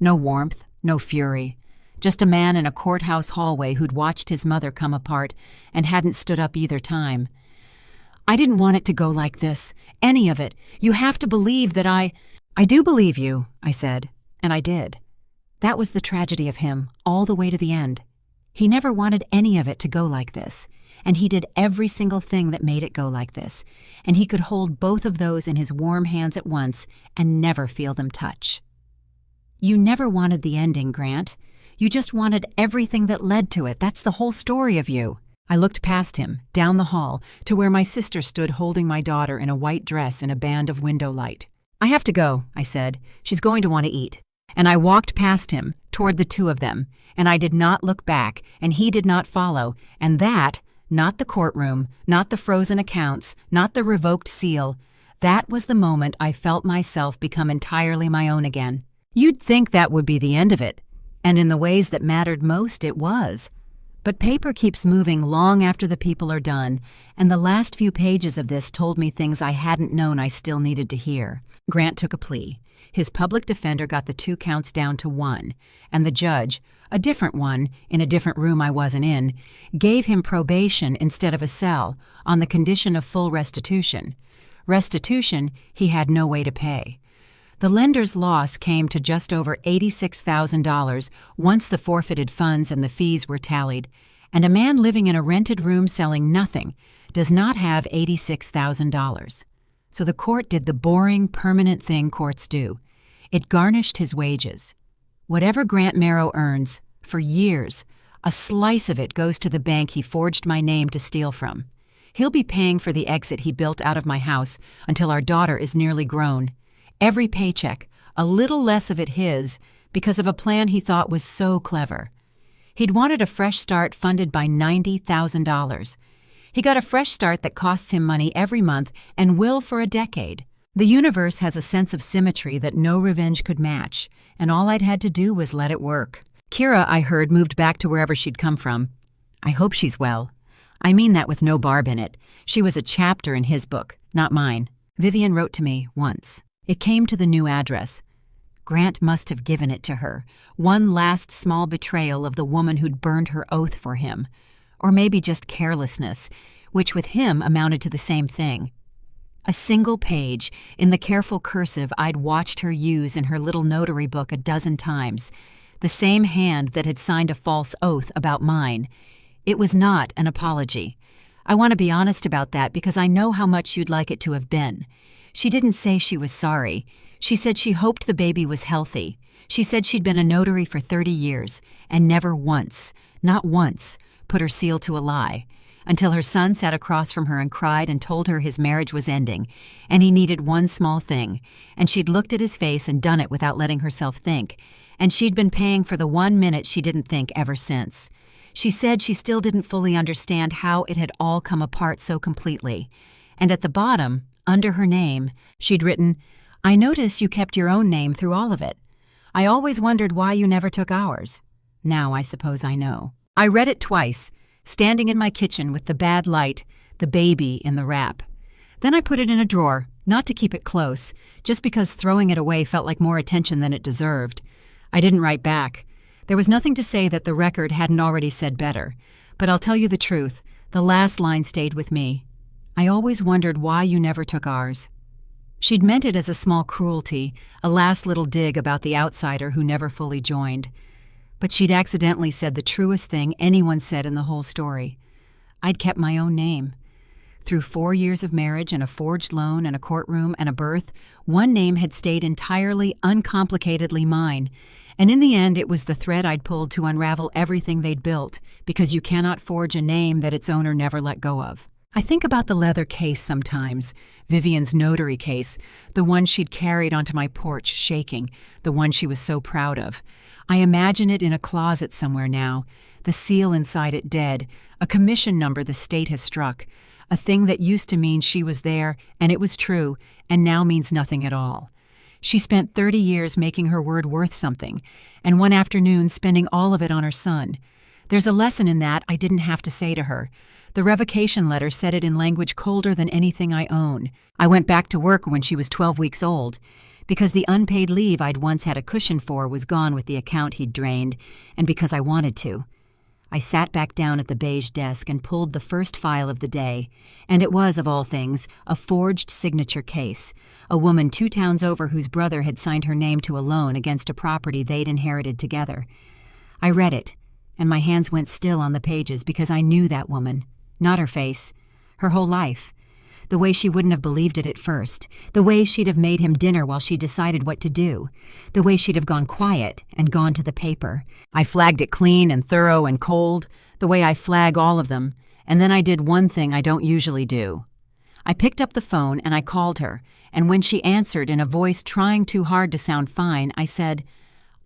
No warmth, no fury. Just a man in a courthouse hallway who'd watched his mother come apart and hadn't stood up either time. "I didn't want it to go like this. Any of it. You have to believe that I do believe you," I said, and I did. That was the tragedy of him, all the way to the end. He never wanted any of it to go like this, and he did every single thing that made it go like this, and he could hold both of those in his warm hands at once and never feel them touch. You never wanted the ending, Grant. You just wanted everything that led to it. That's the whole story of you. I looked past him, down the hall, to where my sister stood holding my daughter in a white dress in a band of window light. "I have to go," I said. "She's going to want to eat." And I walked past him, toward the two of them, and I did not look back, and he did not follow, and that, not the courtroom, not the frozen accounts, not the revoked seal, that was the moment I felt myself become entirely my own again. You'd think that would be the end of it, and in the ways that mattered most, it was. But paper keeps moving long after the people are done, and the last few pages of this told me things I hadn't known I still needed to hear. Grant took a plea. His public defender got the 2 counts down to 1, and the judge, a different one, in a different room I wasn't in, gave him probation instead of a cell, on the condition of full restitution. Restitution he had no way to pay. The lender's loss came to just over $86,000 once the forfeited funds and the fees were tallied, and a man living in a rented room selling nothing does not have $86,000. So the court did the boring, permanent thing courts do. It garnished his wages. Whatever Grant Merrow earns, for years, a slice of it goes to the bank he forged my name to steal from. He'll be paying for the exit he built out of my house until our daughter is nearly grown. Every paycheck, a little less of it his, because of a plan he thought was so clever. He'd wanted a fresh start funded by $90,000. He got a fresh start that costs him money every month and will for a decade. The universe has a sense of symmetry that no revenge could match, and all I'd had to do was let it work. Kira, I heard, moved back to wherever she'd come from. I hope she's well. I mean that with no barb in it. She was a chapter in his book, not mine. Vivian wrote to me once. It came to the new address. Grant must have given it to her, one last small betrayal of the woman who'd burned her oath for him. Or maybe just carelessness, which with him amounted to the same thing. A single page, in the careful cursive I'd watched her use in her little notary book a dozen times, the same hand that had signed a false oath about mine. It was not an apology. I want to be honest about that because I know how much you'd like it to have been. She didn't say she was sorry. She said she hoped the baby was healthy. She said she'd been a notary for 30 years and never once, not once, put her seal to a lie, until her son sat across from her and cried and told her his marriage was ending, and he needed one small thing, and she'd looked at his face and done it without letting herself think, and she'd been paying for the 1 minute she didn't think ever since. She said she still didn't fully understand how it had all come apart so completely, and at the bottom, under her name, she'd written, "I notice you kept your own name through all of it. I always wondered why you never took ours. Now I suppose I know." I read it twice, standing in my kitchen with the bad light, the baby in the wrap. Then I put it in a drawer, not to keep it close, just because throwing it away felt like more attention than it deserved. I didn't write back. There was nothing to say that the record hadn't already said better. But I'll tell you the truth, the last line stayed with me. "I always wondered why you never took ours." She'd meant it as a small cruelty, a last little dig about the outsider who never fully joined. But she'd accidentally said the truest thing anyone said in the whole story. I'd kept my own name. Through 4 years of marriage and a forged loan and a courtroom and a birth, one name had stayed entirely, uncomplicatedly mine. And in the end, it was the thread I'd pulled to unravel everything they'd built, because you cannot forge a name that its owner never let go of. I think about the leather case sometimes, Vivian's notary case, the one she'd carried onto my porch shaking, the one she was so proud of. I imagine it in a closet somewhere now, the seal inside it dead, a commission number the state has struck, a thing that used to mean she was there and it was true and now means nothing at all. She spent 30 years making her word worth something, and one afternoon spending all of it on her son. There's a lesson in that I didn't have to say to her. The revocation letter said it in language colder than anything I own. I went back to work when she was 12 weeks old, because the unpaid leave I'd once had a cushion for was gone with the account he'd drained, and because I wanted to. I sat back down at the beige desk and pulled the first file of the day, and it was, of all things, a forged signature case, a woman 2 towns over whose brother had signed her name to a loan against a property they'd inherited together. I read it, and my hands went still on the pages because I knew that woman, not her face, her whole life. The way she wouldn't have believed it at first, the way she'd have made him dinner while she decided what to do, the way she'd have gone quiet and gone to the paper. I flagged it clean and thorough and cold, the way I flag all of them, and then I did one thing I don't usually do. I picked up the phone and I called her, and when she answered in a voice trying too hard to sound fine, I said,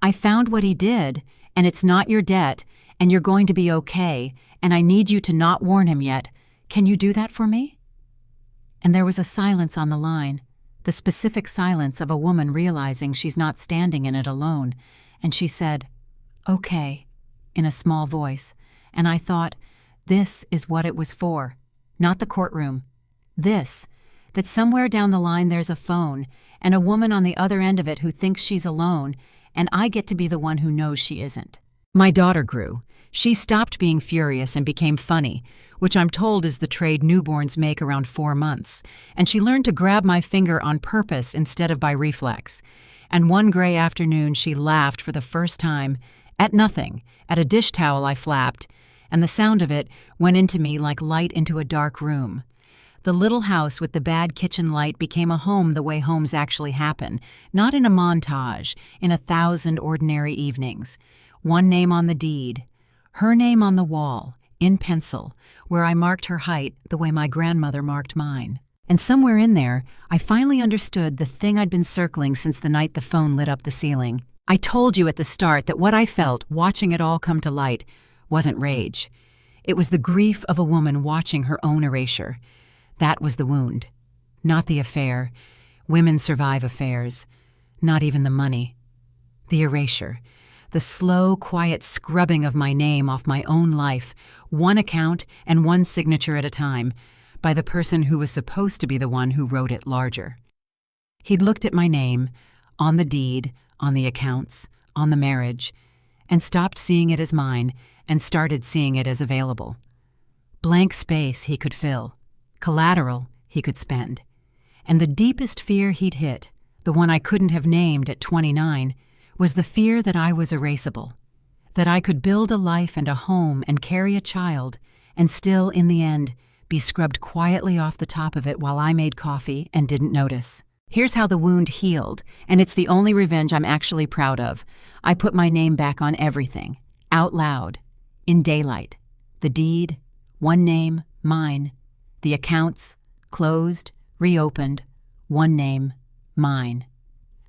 "I found what he did, and it's not your debt, and you're going to be okay, and I need you to not warn him yet. Can you do that for me?" And there was a silence on the line, the specific silence of a woman realizing she's not standing in it alone, and she said, "Okay," in a small voice, and I thought, this is what it was for, not the courtroom. This, that somewhere down the line there's a phone, and a woman on the other end of it who thinks she's alone, and I get to be the one who knows she isn't. My daughter grew. She stopped being furious and became funny, which I'm told is the trade newborns make around 4 months, and she learned to grab my finger on purpose instead of by reflex. And one gray afternoon she laughed for the first time, at nothing, at a dish towel I flapped, and the sound of it went into me like light into a dark room. The little house with the bad kitchen light became a home the way homes actually happen, not in a montage, in 1,000 ordinary evenings. One name on the deed, her name on the wall, in pencil, where I marked her height the way my grandmother marked mine. And somewhere in there, I finally understood the thing I'd been circling since the night the phone lit up the ceiling. I told you at the start that what I felt, watching it all come to light, wasn't rage. It was the grief of a woman watching her own erasure. That was the wound, not the affair. Women survive affairs, not even the money. The erasure. The slow, quiet scrubbing of my name off my own life, one account and one signature at a time, by the person who was supposed to be the one who wrote it larger. He'd looked at my name, on the deed, on the accounts, on the marriage, and stopped seeing it as mine and started seeing it as available. Blank space he could fill, collateral he could spend. And the deepest fear he'd hit, the one I couldn't have named at 29, was the fear that I was erasable, that I could build a life and a home and carry a child and still, in the end, be scrubbed quietly off the top of it while I made coffee and didn't notice. Here's how the wound healed, and it's the only revenge I'm actually proud of. I put my name back on everything, out loud, in daylight. The deed, one name, mine. The accounts, closed, reopened, one name, mine.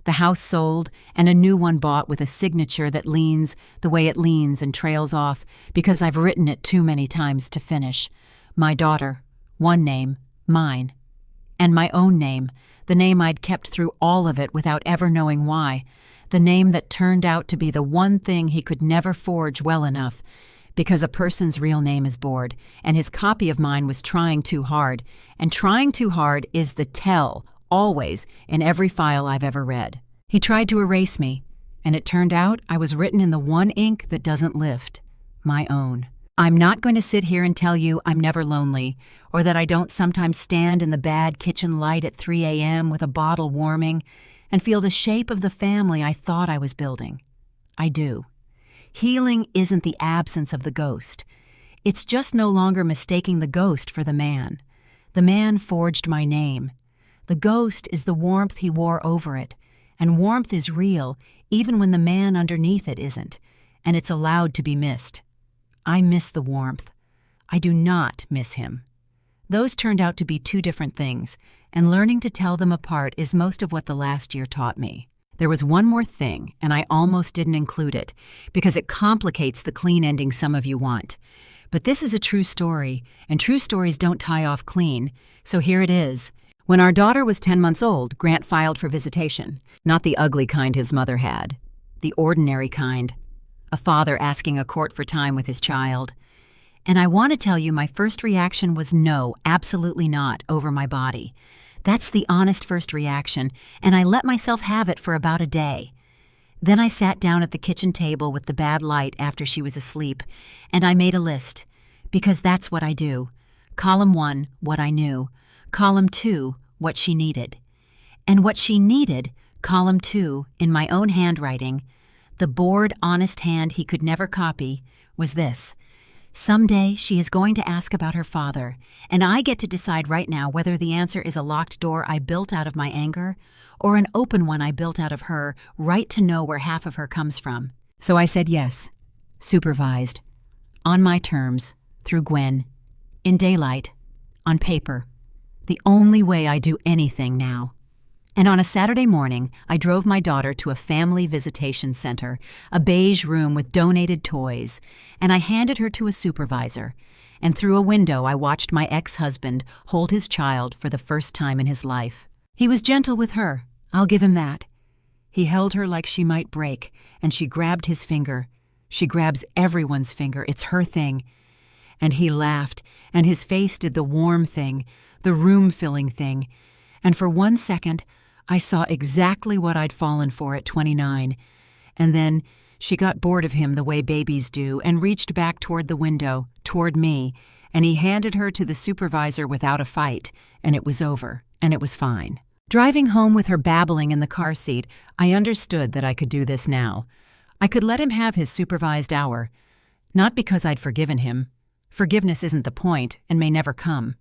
The house sold, and a new one bought with a signature that leans the way it leans and trails off because I've written it too many times to finish. My daughter, one name, mine. And my own name, the name I'd kept through all of it without ever knowing why, the name that turned out to be the one thing he could never forge well enough, because a person's real name is bored, and his copy of mine was trying too hard, and trying too hard is the tell, always, in every file I've ever read. He tried to erase me, and it turned out I was written in the one ink that doesn't lift, my own. I'm not going to sit here and tell you I'm never lonely, or that I don't sometimes stand in the bad kitchen light at 3 a.m. with a bottle warming and feel the shape of the family I thought I was building. I do. Healing isn't the absence of the ghost. It's just no longer mistaking the ghost for the man. The man forged my name. The ghost is the warmth he wore over it, and warmth is real even when the man underneath it isn't, and it's allowed to be missed. I miss the warmth. I do not miss him. Those turned out to be two different things, and learning to tell them apart is most of what the last year taught me. There was one more thing, and I almost didn't include it, because it complicates the clean ending some of you want. But this is a true story, and true stories don't tie off clean, so here it is. When our daughter was 10 months old, Grant filed for visitation. Not the ugly kind his mother had. The ordinary kind. A father asking a court for time with his child. And I want to tell you, my first reaction was no, absolutely not, over my body. That's the honest first reaction, and I let myself have it for about a day. Then I sat down at the kitchen table with the bad light after she was asleep, and I made a list, because that's what I do. Column 1, what I knew. Column 2, what she needed. And what she needed, column 2, in my own handwriting, the bored, honest hand he could never copy, was this. Someday she is going to ask about her father, and I get to decide right now whether the answer is a locked door I built out of my anger or an open one I built out of her, right to know where half of her comes from. So I said yes, supervised, on my terms, through Gwen, in daylight, on paper, the only way I do anything now. And on a Saturday morning, I drove my daughter to a family visitation center, a beige room with donated toys, and I handed her to a supervisor. And through a window, I watched my ex-husband hold his child for the first time in his life. He was gentle with her, I'll give him that. He held her like she might break, and she grabbed his finger. She grabs everyone's finger, it's her thing. And he laughed, and his face did the warm thing, the room-filling thing. And for 1 second, I saw exactly what I'd fallen for at 29. And then she got bored of him the way babies do and reached back toward the window, toward me, and he handed her to the supervisor without a fight, and it was over, and it was fine. Driving home with her babbling in the car seat, I understood that I could do this now. I could let him have his supervised hour, not because I'd forgiven him. Forgiveness isn't the point and may never come.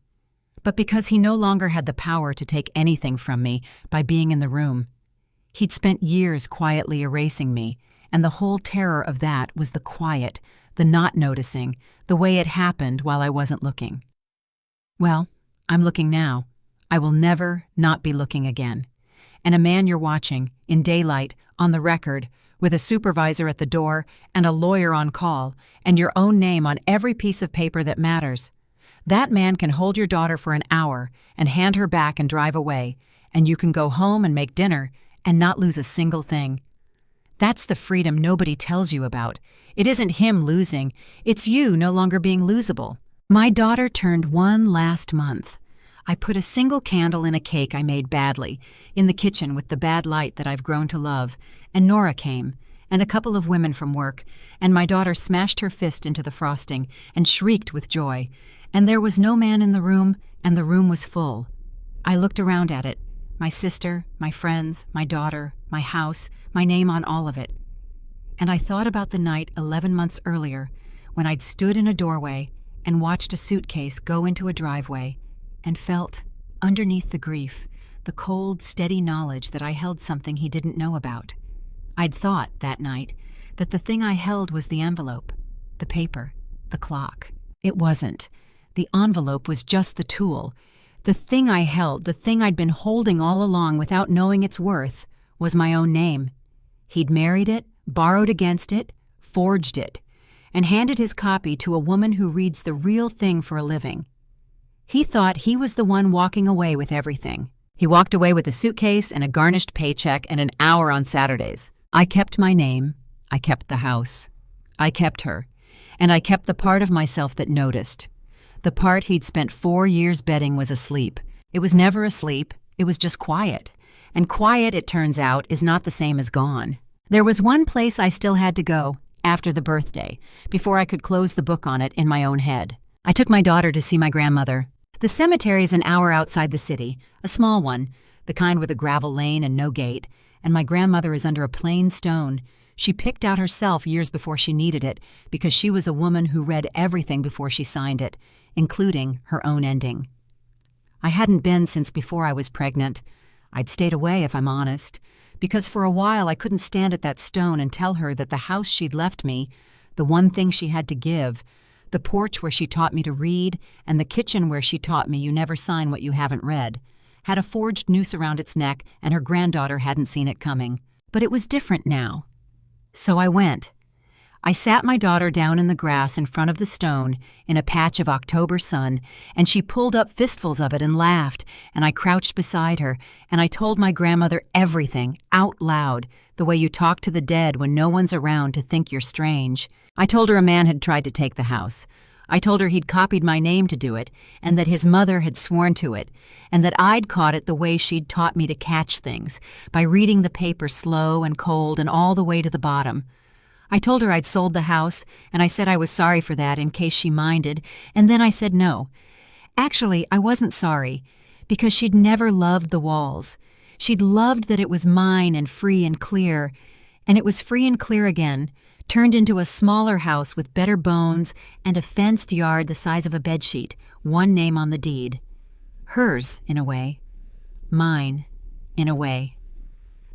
But because he no longer had the power to take anything from me by being in the room. He'd spent years quietly erasing me, and the whole terror of that was the quiet, the not noticing, the way it happened while I wasn't looking. Well, I'm looking now. I will never not be looking again. And a man you're watching, in daylight, on the record, with a supervisor at the door and a lawyer on call, and your own name on every piece of paper that matters. That man can hold your daughter for an hour and hand her back and drive away, and you can go home and make dinner and not lose a single thing. That's the freedom nobody tells you about. It isn't him losing, it's you no longer being losable. My daughter turned 1 last month. I put a single candle in a cake I made badly, in the kitchen with the bad light that I've grown to love, and Nora came, and a couple of women from work, and my daughter smashed her fist into the frosting and shrieked with joy. And there was no man in the room, and the room was full. I looked around at it, my sister, my friends, my daughter, my house, my name on all of it. And I thought about the night 11 months earlier, when I'd stood in a doorway and watched a suitcase go into a driveway, and felt, underneath the grief, the cold, steady knowledge that I held something he didn't know about. I'd thought, that night, that the thing I held was the envelope, the paper, the clock. It wasn't. The envelope was just the tool. The thing I held, the thing I'd been holding all along without knowing its worth, was my own name. He'd married it, borrowed against it, forged it, and handed his copy to a woman who reads the real thing for a living. He thought he was the one walking away with everything. He walked away with a suitcase and a garnished paycheck and an hour on Saturdays. I kept my name. I kept the house. I kept her. And I kept the part of myself that noticed. The part he'd spent 4 years betting was asleep. It was never asleep, it was just quiet. And quiet, it turns out, is not the same as gone. There was one place I still had to go, after the birthday, before I could close the book on it in my own head. I took my daughter to see my grandmother. The cemetery's an hour outside the city, a small one, the kind with a gravel lane and no gate, and my grandmother is under a plain stone. She picked out herself years before she needed it, because she was a woman who read everything before she signed it, including her own ending. I hadn't been since before I was pregnant. I'd stayed away, if I'm honest, because for a while I couldn't stand at that stone and tell her that the house she'd left me, the one thing she had to give, the porch where she taught me to read, and the kitchen where she taught me you never sign what you haven't read, had a forged noose around its neck, and her granddaughter hadn't seen it coming. But it was different now. So I went. I sat my daughter down in the grass in front of the stone in a patch of October sun, and she pulled up fistfuls of it and laughed, and I crouched beside her, and I told my grandmother everything, out loud, the way you talk to the dead when no one's around to think you're strange. I told her a man had tried to take the house. I told her he'd copied my name to do it, and that his mother had sworn to it, and that I'd caught it the way she'd taught me to catch things, by reading the paper slow and cold and all the way to the bottom. I told her I'd sold the house, and I said I was sorry for that in case she minded, and then I said no. Actually, I wasn't sorry, because she'd never loved the walls. She'd loved that it was mine and free and clear, and it was free and clear again, turned into a smaller house with better bones and a fenced yard the size of a bedsheet, one name on the deed. Hers, in a way. Mine, in a way.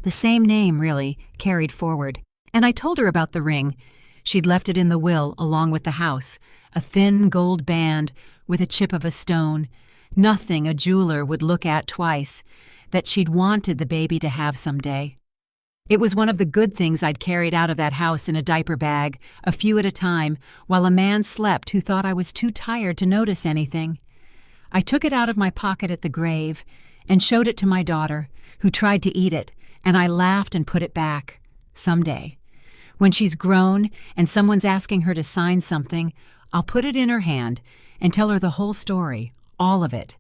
The same name, really, carried forward. And I told her about the ring. She'd left it in the will along with the house, a thin gold band with a chip of a stone, nothing a jeweler would look at twice, that she'd wanted the baby to have someday. It was one of the good things I'd carried out of that house in a diaper bag, a few at a time, while a man slept who thought I was too tired to notice anything. I took it out of my pocket at the grave and showed it to my daughter, who tried to eat it, and I laughed and put it back. Someday. When she's grown and someone's asking her to sign something, I'll put it in her hand and tell her the whole story, all of it.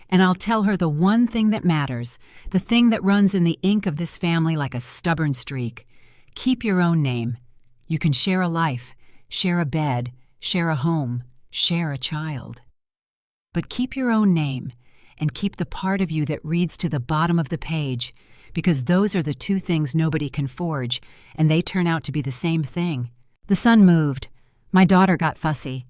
And I'll tell her the one thing that matters, the thing that runs in the ink of this family like a stubborn streak. Keep your own name. You can share a life, share a bed, share a home, share a child. But keep your own name, and keep the part of you that reads to the bottom of the page, because those are the two things nobody can forge, and they turn out to be the same thing. The sun moved. My daughter got fussy.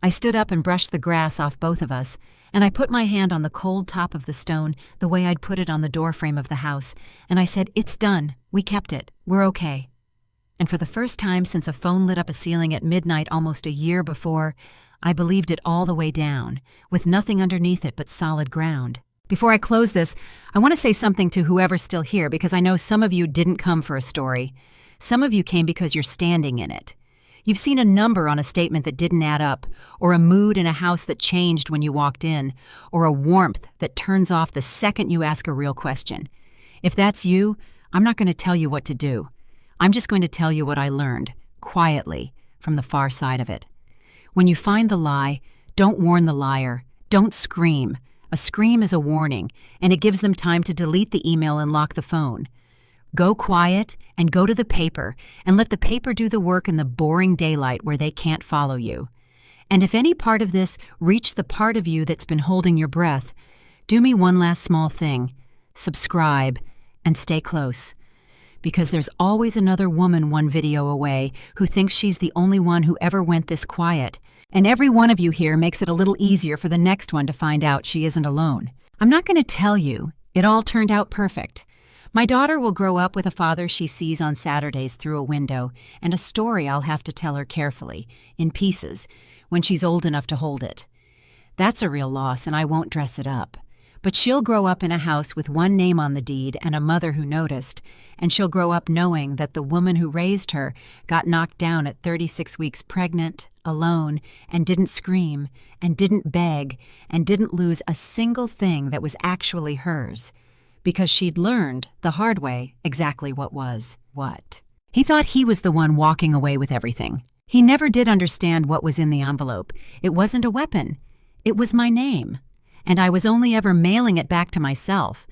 I stood up and brushed the grass off both of us, and I put my hand on the cold top of the stone the way I'd put it on the doorframe of the house, and I said, "It's done. We kept it. We're okay." And for the first time since a phone lit up a ceiling at midnight almost a year before, I believed it all the way down, with nothing underneath it but solid ground. Before I close this, I want to say something to whoever's still here, because I know some of you didn't come for a story. Some of you came because you're standing in it. You've seen a number on a statement that didn't add up, or a mood in a house that changed when you walked in, or a warmth that turns off the second you ask a real question. If that's you, I'm not going to tell you what to do. I'm just going to tell you what I learned, quietly, from the far side of it. When you find the lie, don't warn the liar. Don't scream. A scream is a warning, and it gives them time to delete the email and lock the phone. Go quiet and go to the paper and let the paper do the work in the boring daylight where they can't follow you. And if any part of this reached the part of you that's been holding your breath, do me one last small thing. Subscribe and stay close. Because there's always another woman one video away who thinks she's the only one who ever went this quiet. And every one of you here makes it a little easier for the next one to find out she isn't alone. I'm not going to tell you it all turned out perfect. My daughter will grow up with a father she sees on Saturdays through a window, and a story I'll have to tell her carefully, in pieces, when she's old enough to hold it. That's a real loss, and I won't dress it up. But she'll grow up in a house with one name on the deed and a mother who noticed, and she'll grow up knowing that the woman who raised her got knocked down at 36 weeks pregnant, alone, and didn't scream, and didn't beg, and didn't lose a single thing that was actually hers, because she'd learned, the hard way, exactly what was what. He thought he was the one walking away with everything. He never did understand what was in the envelope. It wasn't a weapon. It was my name. And I was only ever mailing it back to myself.